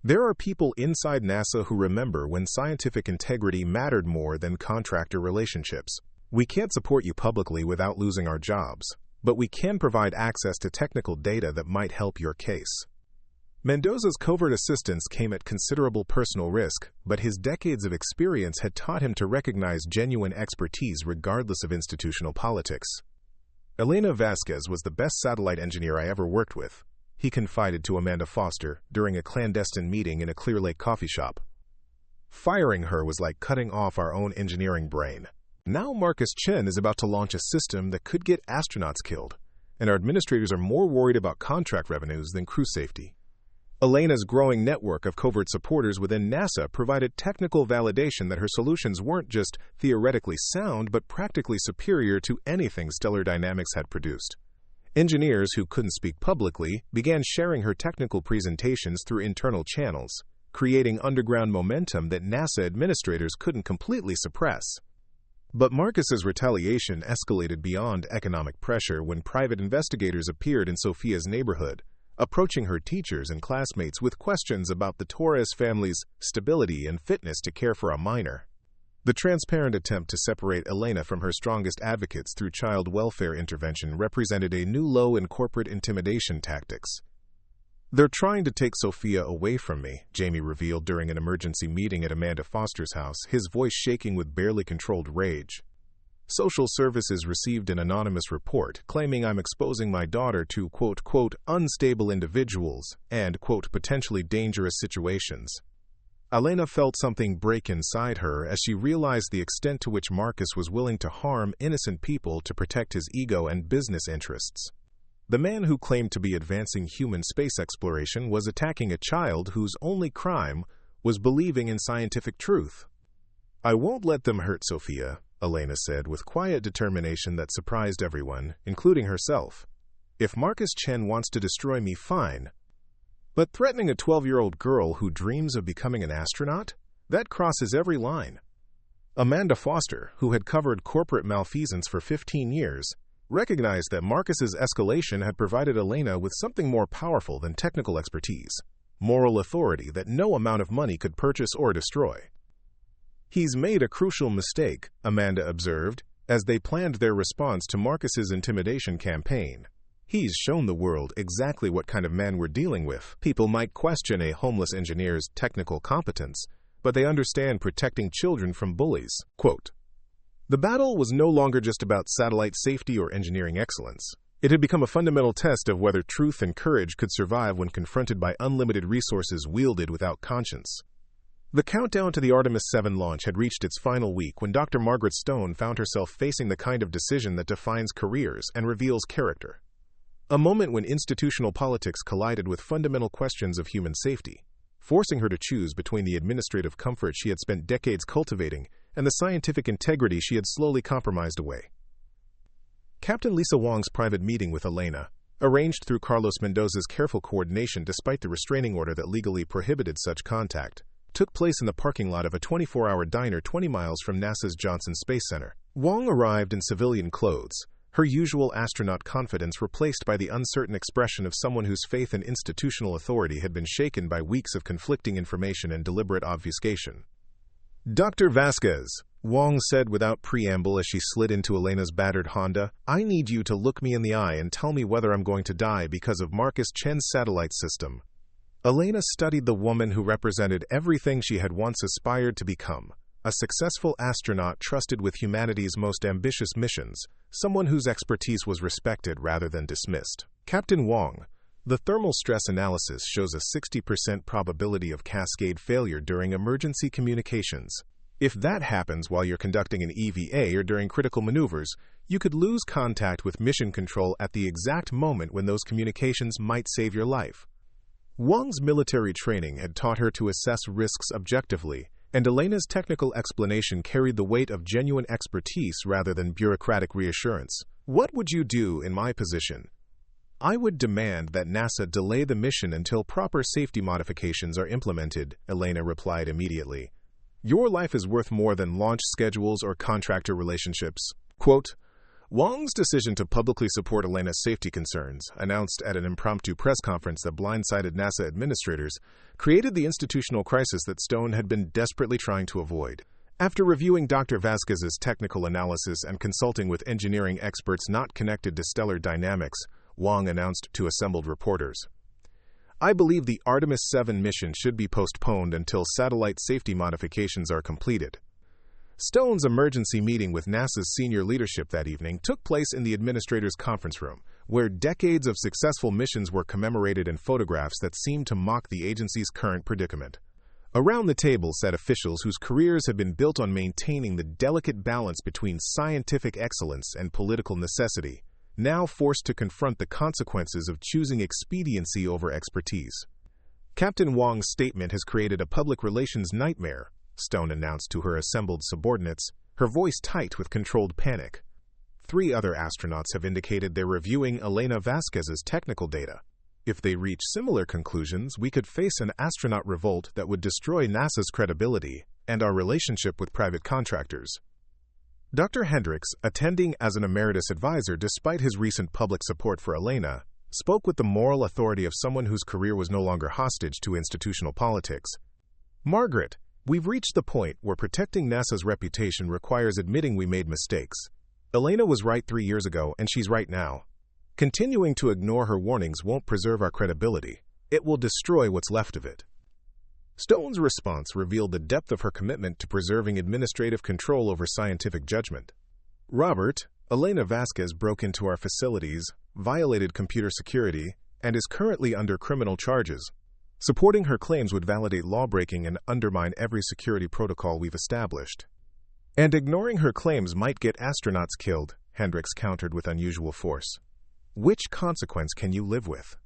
"there are people inside NASA who remember when scientific integrity mattered more than contractor relationships. We can't support you publicly without losing our jobs, but we can provide access to technical data that might help your case." Mendoza's covert assistance came at considerable personal risk, but his decades of experience had taught him to recognize genuine expertise regardless of institutional politics. "Elena Vasquez was the best satellite engineer I ever worked with," he confided to Amanda Foster during a clandestine meeting in a Clear Lake coffee shop. Firing her was like cutting off our own engineering brain. Now Marcus Chen is about to launch a system that could get astronauts killed, and our administrators are more worried about contract revenues than crew safety. Elena's growing network of covert supporters within NASA provided technical validation that her solutions weren't just theoretically sound, but practically superior to anything Stellar Dynamics had produced. Engineers who couldn't speak publicly began sharing her technical presentations through internal channels, creating underground momentum that NASA administrators couldn't completely suppress. But Marcus's retaliation escalated beyond economic pressure when private investigators appeared in Sophia's neighborhood, approaching her teachers and classmates with questions about the Torres family's stability and fitness to care for a minor. The transparent attempt to separate Elena from her strongest advocates through child welfare intervention represented a new low in corporate intimidation tactics. "They're trying to take Sophia away from me," Jamie revealed during an emergency meeting at Amanda Foster's house, his voice shaking with barely controlled rage. Social Services received an anonymous report claiming I'm exposing my daughter to, quote, unstable individuals and, quote, potentially dangerous situations. Elena felt something break inside her as she realized the extent to which Marcus was willing to harm innocent people to protect his ego and business interests. The man who claimed to be advancing human space exploration was attacking a child whose only crime was believing in scientific truth. "I won't let them hurt Sophia," Elena said with quiet determination that surprised everyone, including herself. "If Marcus Chen wants to destroy me, fine. But threatening a 12-year-old girl who dreams of becoming an astronaut? That crosses every line." Amanda Foster, who had covered corporate malfeasance for 15 years, recognized that Marcus's escalation had provided Elena with something more powerful than technical expertise, moral authority that no amount of money could purchase or destroy. "He's made a crucial mistake," Amanda observed, as they planned their response to Marcus's intimidation campaign. "He's shown the world exactly what kind of man we're dealing with. People might question a homeless engineer's technical competence, but they understand protecting children from bullies." Quote, "The battle was no longer just about satellite safety or engineering excellence. It had become a fundamental test of whether truth and courage could survive when confronted by unlimited resources wielded without conscience." The countdown to the Artemis 7 launch had reached its final week when Dr. Margaret Stone found herself facing the kind of decision that defines careers and reveals character. A moment when institutional politics collided with fundamental questions of human safety, forcing her to choose between the administrative comfort she had spent decades cultivating and the scientific integrity she had slowly compromised away. Captain Lisa Wong's private meeting with Elena, arranged through Carlos Mendoza's careful coordination despite the restraining order that legally prohibited such contact, took place in the parking lot of a 24-hour diner 20 miles from NASA's Johnson Space Center. Wong arrived in civilian clothes, her usual astronaut confidence replaced by the uncertain expression of someone whose faith in institutional authority had been shaken by weeks of conflicting information and deliberate obfuscation. "Dr. Vasquez," Wong said without preamble as she slid into Elena's battered Honda, "I need you to look me in the eye and tell me whether I'm going to die because of Marcus Chen's satellite system." Elena studied the woman who represented everything she had once aspired to become, a successful astronaut trusted with humanity's most ambitious missions, someone whose expertise was respected rather than dismissed. "Captain Wong, the thermal stress analysis shows a 60% probability of cascade failure during emergency communications. If that happens while you're conducting an EVA or during critical maneuvers, you could lose contact with mission control at the exact moment when those communications might save your life." Wong's military training had taught her to assess risks objectively, and Elena's technical explanation carried the weight of genuine expertise rather than bureaucratic reassurance. "What would you do in my position?" "I would demand that NASA delay the mission until proper safety modifications are implemented," Elena replied immediately. "Your life is worth more than launch schedules or contractor relationships." Quote, Wong's decision to publicly support Elena's safety concerns, announced at an impromptu press conference that blindsided NASA administrators, created the institutional crisis that Stone had been desperately trying to avoid. After reviewing Dr. Vasquez's technical analysis and consulting with engineering experts not connected to Stellar Dynamics, Wong announced to assembled reporters, "I believe the Artemis 7 mission should be postponed until satellite safety modifications are completed." Stone's emergency meeting with NASA's senior leadership that evening took place in the administrator's conference room, where decades of successful missions were commemorated in photographs that seemed to mock the agency's current predicament. Around the table sat officials whose careers had been built on maintaining the delicate balance between scientific excellence and political necessity, now forced to confront the consequences of choosing expediency over expertise. Captain Wong's statement has created a public relations nightmare, Stone announced to her assembled subordinates, her voice tight with controlled panic. 3 other astronauts have indicated they're reviewing Elena Vasquez's technical data. If they reach similar conclusions, we could face an astronaut revolt that would destroy NASA's credibility and our relationship with private contractors. Dr. Hendricks, attending as an emeritus advisor despite his recent public support for Elena, spoke with the moral authority of someone whose career was no longer hostage to institutional politics. Margaret, we've reached the point where protecting NASA's reputation requires admitting we made mistakes. Elena was right 3 years ago, and she's right now. Continuing to ignore her warnings won't preserve our credibility. It will destroy what's left of it. Stone's response revealed the depth of her commitment to preserving administrative control over scientific judgment. Robert, Elena Vasquez broke into our facilities, violated computer security, and is currently under criminal charges. Supporting her claims would validate lawbreaking and undermine every security protocol we've established. And ignoring her claims might get astronauts killed, Hendricks countered with unusual force. Which consequence can you live with?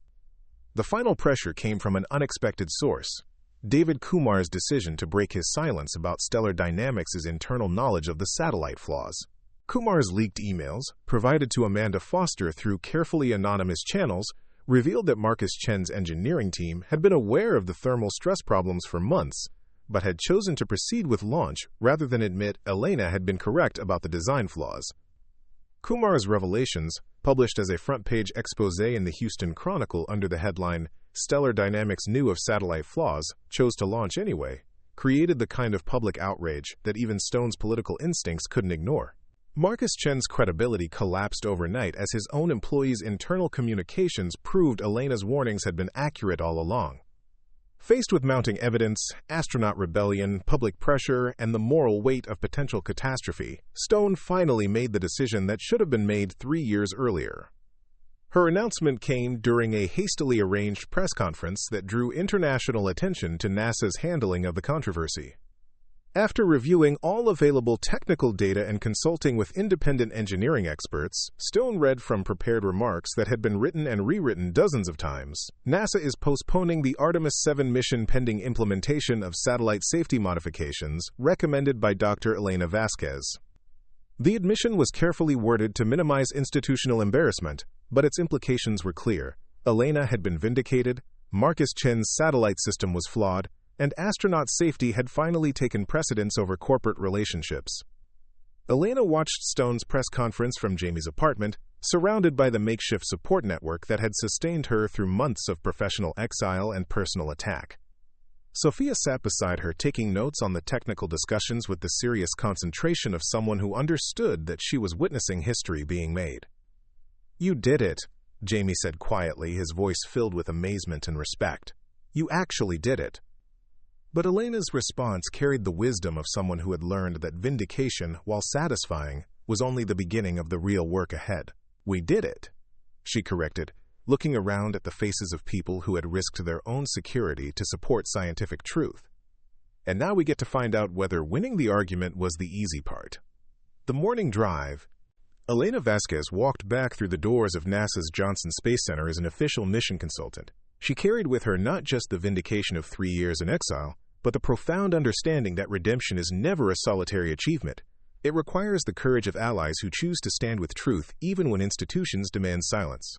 The final pressure came from an unexpected source, David Kumar's decision to break his silence about Stellar Dynamics' internal knowledge of the satellite flaws. Kumar's leaked emails, provided to Amanda Foster through carefully anonymous channels, revealed that Marcus Chen's engineering team had been aware of the thermal stress problems for months, but had chosen to proceed with launch rather than admit Elena had been correct about the design flaws. Kumar's revelations, published as a front-page exposé in the Houston Chronicle under the headline, "Stellar Dynamics Knew of Satellite Flaws, Chose to Launch Anyway," created the kind of public outrage that even Stone's political instincts couldn't ignore. Marcus Chen's credibility collapsed overnight as his own employees' internal communications proved Elena's warnings had been accurate all along. Faced with mounting evidence, astronaut rebellion, public pressure, and the moral weight of potential catastrophe, Stone finally made the decision that should have been made 3 years earlier. Her announcement came during a hastily arranged press conference that drew international attention to NASA's handling of the controversy. After reviewing all available technical data and consulting with independent engineering experts, Stone read from prepared remarks that had been written and rewritten dozens of times. NASA is postponing the Artemis 7 mission pending implementation of satellite safety modifications recommended by Dr. Elena Vasquez. The admission was carefully worded to minimize institutional embarrassment, but its implications were clear. Elena had been vindicated, Marcus Chen's satellite system was flawed, and astronaut safety had finally taken precedence over corporate relationships. Elena watched Stone's press conference from Jamie's apartment, surrounded by the makeshift support network that had sustained her through months of professional exile and personal attack. Sophia sat beside her, taking notes on the technical discussions with the serious concentration of someone who understood that she was witnessing history being made. "You did it," Jamie said quietly, his voice filled with amazement and respect. "You actually did it." But Elena's response carried the wisdom of someone who had learned that vindication, while satisfying, was only the beginning of the real work ahead. "We did it," she corrected, looking around at the faces of people who had risked their own security to support scientific truth. "And now we get to find out whether winning the argument was the easy part." The morning drive. Elena Vasquez walked back through the doors of NASA's Johnson Space Center as an official mission consultant. She carried with her not just the vindication of 3 years in exile, but the profound understanding that redemption is never a solitary achievement. It requires the courage of allies who choose to stand with truth even when institutions demand silence.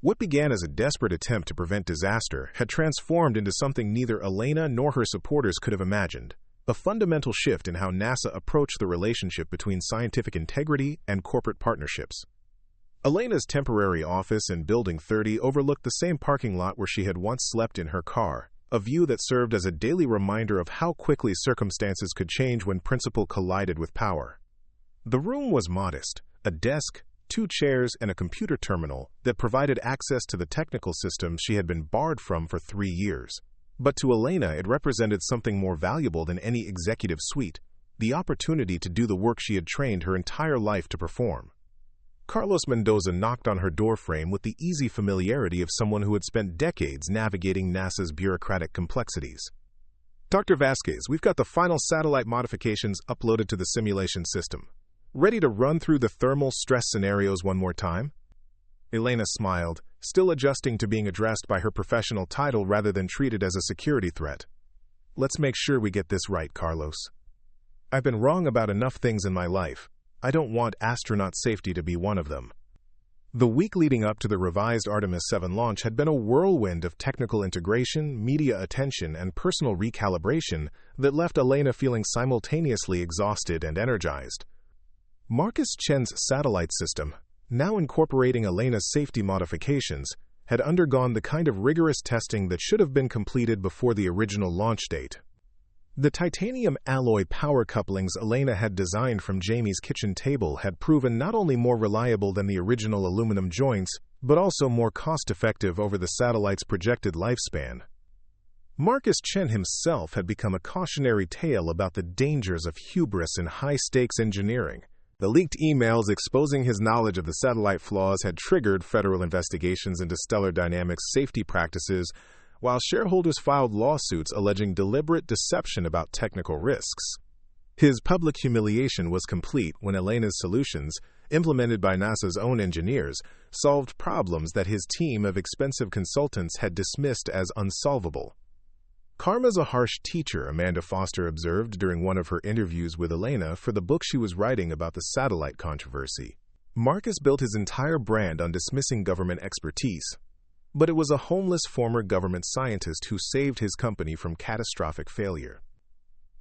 What began as a desperate attempt to prevent disaster had transformed into something neither Elena nor her supporters could have imagined, a fundamental shift in how NASA approached the relationship between scientific integrity and corporate partnerships. Elena's temporary office in Building 30 overlooked the same parking lot where she had once slept in her car, a view that served as a daily reminder of how quickly circumstances could change when principle collided with power. The room was modest, a desk, 2 chairs, and a computer terminal that provided access to the technical systems she had been barred from for 3 years. But to Elena, it represented something more valuable than any executive suite, the opportunity to do the work she had trained her entire life to perform. Carlos Mendoza knocked on her doorframe with the easy familiarity of someone who had spent decades navigating NASA's bureaucratic complexities. Dr. Vasquez, we've got the final satellite modifications uploaded to the simulation system. Ready to run through the thermal stress scenarios one more time? Elena smiled, still adjusting to being addressed by her professional title rather than treated as a security threat. Let's make sure we get this right, Carlos. I've been wrong about enough things in my life. I don't want astronaut safety to be one of them. The week leading up to the revised Artemis 7 launch had been a whirlwind of technical integration, media attention, and personal recalibration that left Elena feeling simultaneously exhausted and energized. Marcus Chen's satellite system, now incorporating Elena's safety modifications, had undergone the kind of rigorous testing that should have been completed before the original launch date. The titanium alloy power couplings Elena had designed from Jamie's kitchen table had proven not only more reliable than the original aluminum joints, but also more cost-effective over the satellite's projected lifespan. Marcus Chen himself had become a cautionary tale about the dangers of hubris in high-stakes engineering. The leaked emails exposing his knowledge of the satellite flaws had triggered federal investigations into Stellar Dynamics' safety practices, while shareholders filed lawsuits alleging deliberate deception about technical risks. His public humiliation was complete when Elena's solutions, implemented by NASA's own engineers, solved problems that his team of expensive consultants had dismissed as unsolvable. "Karma's a harsh teacher," Amanda Foster observed during one of her interviews with Elena for the book she was writing about the satellite controversy. Marcus built his entire brand on dismissing government expertise. But it was a homeless former government scientist who saved his company from catastrophic failure.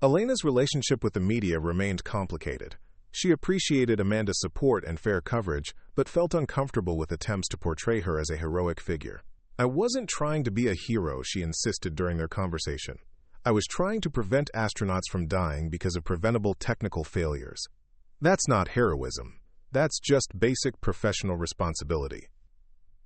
Elena's relationship with the media remained complicated. She appreciated Amanda's support and fair coverage, but felt uncomfortable with attempts to portray her as a heroic figure. "I wasn't trying to be a hero," she insisted during their conversation. "I was trying to prevent astronauts from dying because of preventable technical failures. That's not heroism. That's just basic professional responsibility."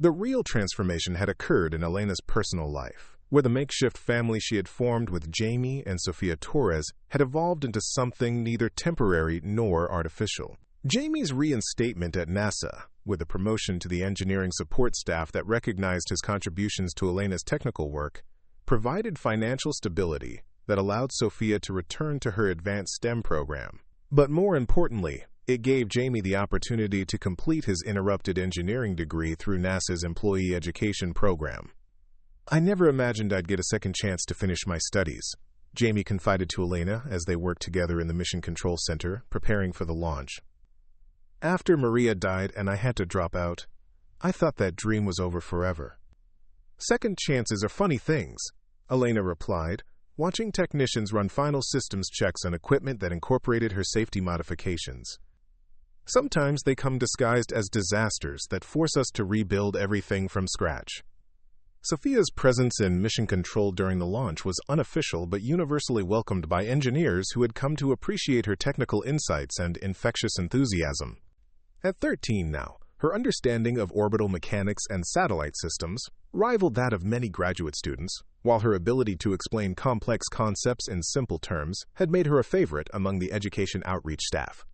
The real transformation had occurred in Elena's personal life, where the makeshift family she had formed with Jamie and Sofia Torres had evolved into something neither temporary nor artificial. Jamie's reinstatement at NASA, with a promotion to the engineering support staff that recognized his contributions to Elena's technical work, provided financial stability that allowed Sofia to return to her advanced STEM program. But more importantly, it gave Jamie the opportunity to complete his interrupted engineering degree through NASA's employee education program. "I never imagined I'd get a second chance to finish my studies," Jamie confided to Elena as they worked together in the Mission Control Center, preparing for the launch. "After Maria died and I had to drop out, I thought that dream was over forever." "Second chances are funny things," Elena replied, watching technicians run final systems checks on equipment that incorporated her safety modifications. "Sometimes they come disguised as disasters that force us to rebuild everything from scratch." Sofia's presence in Mission Control during the launch was unofficial but universally welcomed by engineers who had come to appreciate her technical insights and infectious enthusiasm. At 13 now, her understanding of orbital mechanics and satellite systems rivaled that of many graduate students, while her ability to explain complex concepts in simple terms had made her a favorite among the education outreach staff.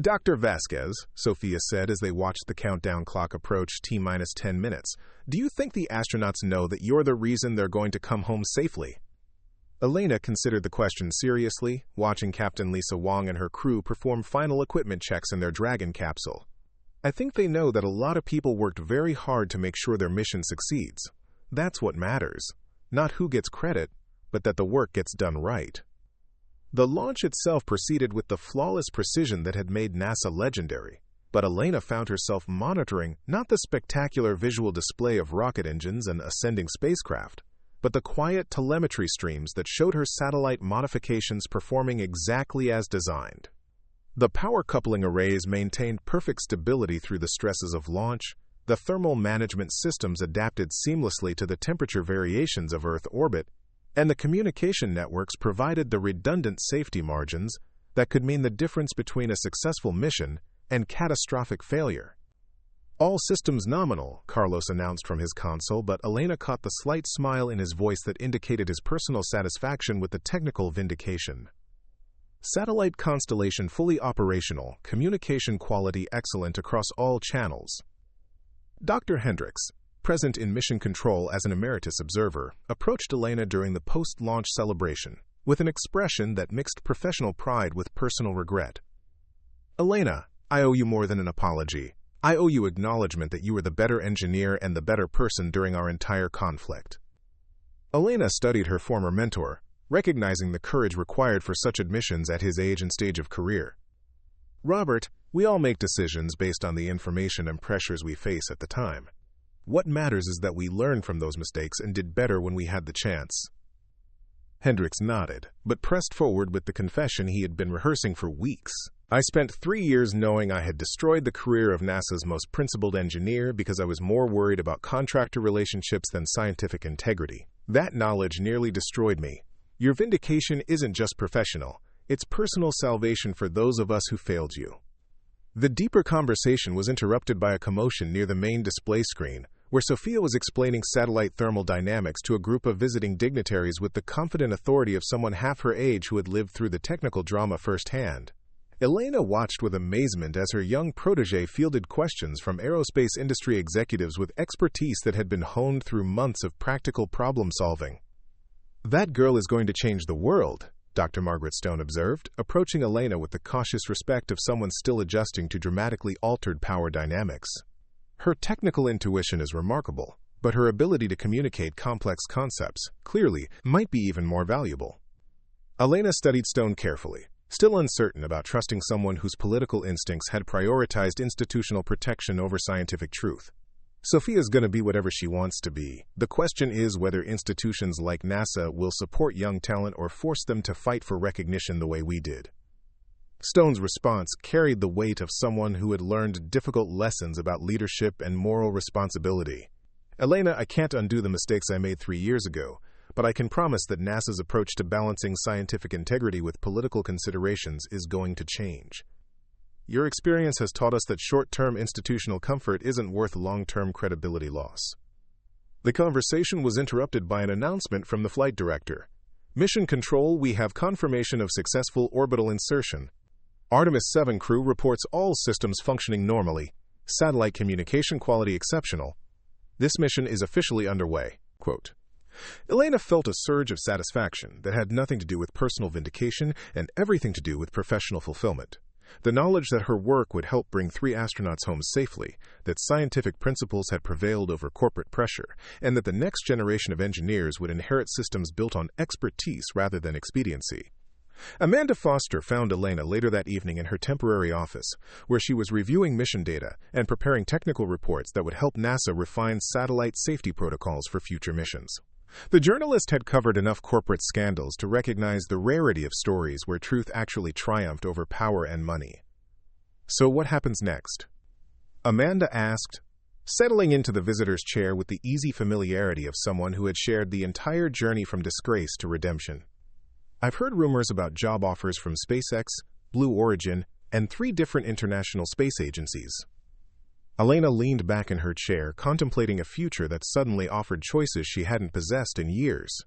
"Dr. Vasquez," Sofia said as they watched the countdown clock approach T-minus 10 minutes, "do you think the astronauts know that you're the reason they're going to come home safely?" Elena considered the question seriously, watching Captain Lisa Wong and her crew perform final equipment checks in their Dragon capsule. "I think they know that a lot of people worked very hard to make sure their mission succeeds. That's what matters. Not who gets credit, but that the work gets done right." The launch itself proceeded with the flawless precision that had made NASA legendary, but Elena found herself monitoring not the spectacular visual display of rocket engines and ascending spacecraft, but the quiet telemetry streams that showed her satellite modifications performing exactly as designed. The power coupling arrays maintained perfect stability through the stresses of launch, the thermal management systems adapted seamlessly to the temperature variations of Earth orbit, and the communication networks provided the redundant safety margins that could mean the difference between a successful mission and catastrophic failure. "All systems nominal," Carlos announced from his console, but Elena caught the slight smile in his voice that indicated his personal satisfaction with the technical vindication. "Satellite constellation fully operational, communication quality excellent across all channels." "Dr. Hendricks, present in mission control as an emeritus observer, approached Elena during the post-launch celebration with an expression that mixed professional pride with personal regret. "Elena, I owe you more than an apology. I owe you acknowledgement that you were the better engineer and the better person during our entire conflict." Elena studied her former mentor, recognizing the courage required for such admissions at his age and stage of career. "Robert, we all make decisions based on the information and pressures we face at the time. What matters is that we learned from those mistakes and did better when we had the chance." Hendricks nodded, but pressed forward with the confession he had been rehearsing for weeks. "I spent 3 years knowing I had destroyed the career of NASA's most principled engineer because I was more worried about contractor relationships than scientific integrity. That knowledge nearly destroyed me. Your vindication isn't just professional, it's personal salvation for those of us who failed you." The deeper conversation was interrupted by a commotion near the main display screen, where Sophia was explaining satellite thermal dynamics to a group of visiting dignitaries with the confident authority of someone half her age who had lived through the technical drama firsthand. Elena watched with amazement as her young protege fielded questions from aerospace industry executives with expertise that had been honed through months of practical problem-solving. "That girl is going to change the world," Dr. Margaret Stone observed, approaching Elena with the cautious respect of someone still adjusting to dramatically altered power dynamics. "Her technical intuition is remarkable, but her ability to communicate complex concepts, clearly, might be even more valuable." Elena studied Stone carefully, still uncertain about trusting someone whose political instincts had prioritized institutional protection over scientific truth. Sophia's going to be whatever she wants to be. The question is whether institutions like NASA will support young talent or force them to fight for recognition the way we did. Stone's response carried the weight of someone who had learned difficult lessons about leadership and moral responsibility. "Elena, I can't undo the mistakes I made 3 years ago, but I can promise that NASA's approach to balancing scientific integrity with political considerations is going to change. Your experience has taught us that short-term institutional comfort isn't worth long-term credibility loss." The conversation was interrupted by an announcement from the flight director. "Mission Control, we have confirmation of successful orbital insertion. Artemis 7 crew reports all systems functioning normally. Satellite communication quality exceptional. This mission is officially underway." Quote. Elena felt a surge of satisfaction that had nothing to do with personal vindication and everything to do with professional fulfillment. The knowledge that her work would help bring 3 astronauts home safely, that scientific principles had prevailed over corporate pressure, and that the next generation of engineers would inherit systems built on expertise rather than expediency. Amanda Foster found Elena later that evening in her temporary office, where she was reviewing mission data and preparing technical reports that would help NASA refine satellite safety protocols for future missions. The journalist had covered enough corporate scandals to recognize the rarity of stories where truth actually triumphed over power and money. "So what happens next?" Amanda asked, settling into the visitor's chair with the easy familiarity of someone who had shared the entire journey from disgrace to redemption. "I've heard rumors about job offers from SpaceX, Blue Origin, and 3 different international space agencies." Elena leaned back in her chair, contemplating a future that suddenly offered choices she hadn't possessed in years.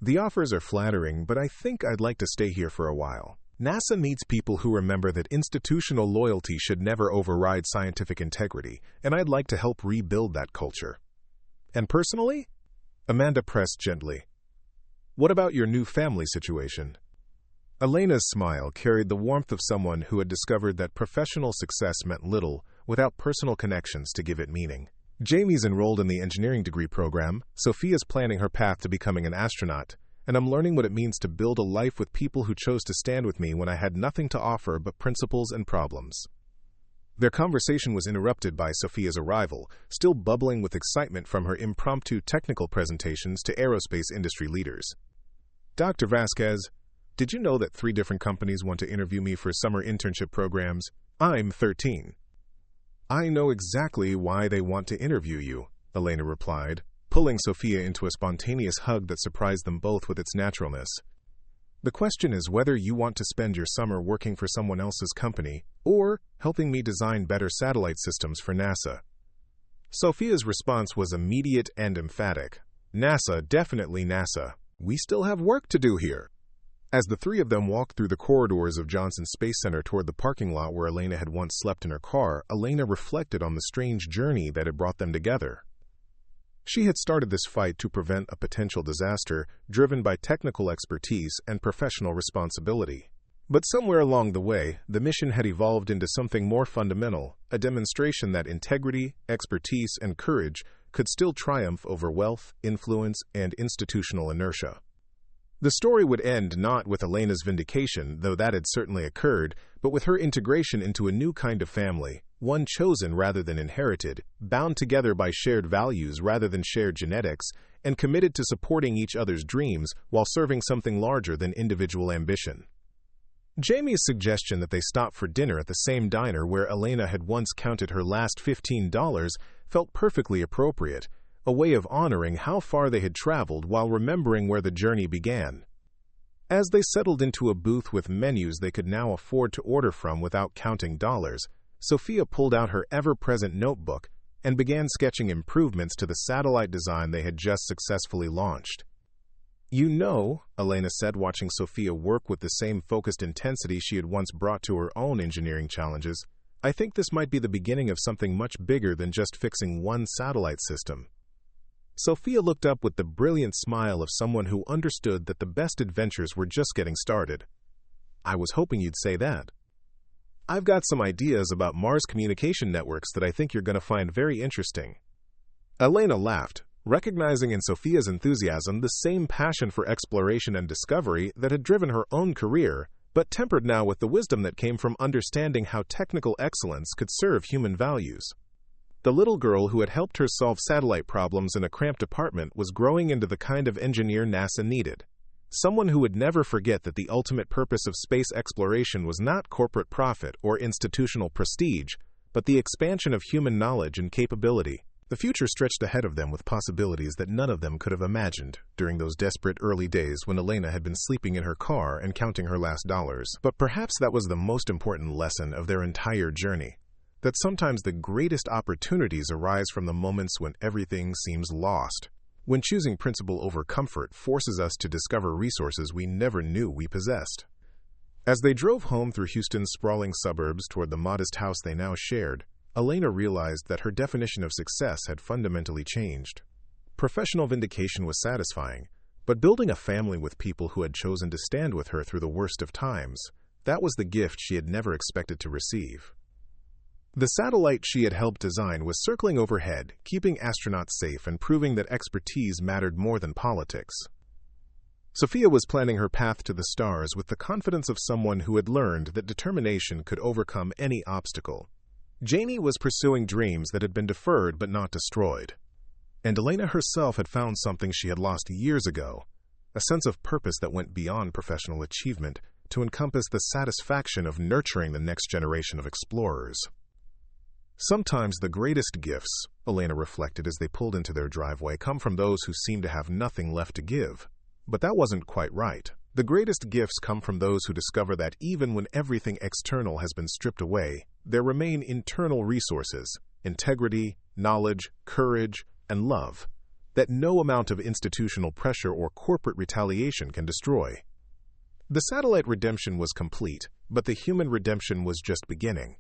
"The offers are flattering, but I think I'd like to stay here for a while. NASA needs people who remember that institutional loyalty should never override scientific integrity, and I'd like to help rebuild that culture." "And personally?" Amanda pressed gently. "What about your new family situation?" Elena's smile carried the warmth of someone who had discovered that professional success meant little without personal connections to give it meaning. "Jamie's enrolled in the engineering degree program, Sophia's planning her path to becoming an astronaut, and I'm learning what it means to build a life with people who chose to stand with me when I had nothing to offer but principles and problems." Their conversation was interrupted by Sophia's arrival, still bubbling with excitement from her impromptu technical presentations to aerospace industry leaders. "Dr. Vasquez, did you know that 3 different companies want to interview me for summer internship programs? I'm 13. "I know exactly why they want to interview you," Elena replied, pulling Sophia into a spontaneous hug that surprised them both with its naturalness. "The question is whether you want to spend your summer working for someone else's company or helping me design better satellite systems for NASA." Sophia's response was immediate and emphatic. "NASA, definitely NASA. We still have work to do here." As the 3 of them walked through the corridors of Johnson Space Center toward the parking lot where Elena had once slept in her car, Elena reflected on the strange journey that had brought them together. She had started this fight to prevent a potential disaster, driven by technical expertise and professional responsibility. But somewhere along the way, the mission had evolved into something more fundamental, a demonstration that integrity, expertise, and courage could still triumph over wealth, influence, and institutional inertia. The story would end not with Elena's vindication, though that had certainly occurred, but with her integration into a new kind of family, one chosen rather than inherited, bound together by shared values rather than shared genetics, and committed to supporting each other's dreams while serving something larger than individual ambition. Jamie's suggestion that they stop for dinner at the same diner where Elena had once counted her last $15 felt perfectly appropriate, a way of honoring how far they had traveled while remembering where the journey began. As they settled into a booth with menus they could now afford to order from without counting dollars, Sophia pulled out her ever-present notebook and began sketching improvements to the satellite design they had just successfully launched. "You know," Elena said, watching Sophia work with the same focused intensity she had once brought to her own engineering challenges, "I think this might be the beginning of something much bigger than just fixing one satellite system." Sophia looked up with the brilliant smile of someone who understood that the best adventures were just getting started. "I was hoping you'd say that. I've got some ideas about Mars communication networks that I think you're going to find very interesting." Elena laughed, recognizing in Sophia's enthusiasm the same passion for exploration and discovery that had driven her own career, but tempered now with the wisdom that came from understanding how technical excellence could serve human values. The little girl who had helped her solve satellite problems in a cramped apartment was growing into the kind of engineer NASA needed. Someone who would never forget that the ultimate purpose of space exploration was not corporate profit or institutional prestige, but the expansion of human knowledge and capability. The future stretched ahead of them with possibilities that none of them could have imagined during those desperate early days when Elena had been sleeping in her car and counting her last dollars. But perhaps that was the most important lesson of their entire journey. That sometimes the greatest opportunities arise from the moments when everything seems lost, when choosing principle over comfort forces us to discover resources we never knew we possessed. As they drove home through Houston's sprawling suburbs toward the modest house they now shared, Elena realized that her definition of success had fundamentally changed. Professional vindication was satisfying, but building a family with people who had chosen to stand with her through the worst of times, that was the gift she had never expected to receive. The satellite she had helped design was circling overhead, keeping astronauts safe and proving that expertise mattered more than politics. Sophia was planning her path to the stars with the confidence of someone who had learned that determination could overcome any obstacle. Janie was pursuing dreams that had been deferred but not destroyed. And Elena herself had found something she had lost years ago, a sense of purpose that went beyond professional achievement to encompass the satisfaction of nurturing the next generation of explorers. Sometimes the greatest gifts, Elena reflected as they pulled into their driveway, come from those who seem to have nothing left to give. But that wasn't quite right. The greatest gifts come from those who discover that even when everything external has been stripped away, there remain internal resources, integrity, knowledge, courage, and love, that no amount of institutional pressure or corporate retaliation can destroy. The satellite redemption was complete, but the human redemption was just beginning.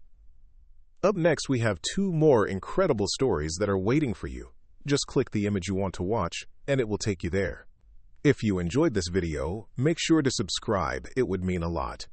Up next, we have 2 more incredible stories that are waiting for you. Just click the image you want to watch, and it will take you there. If you enjoyed this video, make sure to subscribe. It would mean a lot.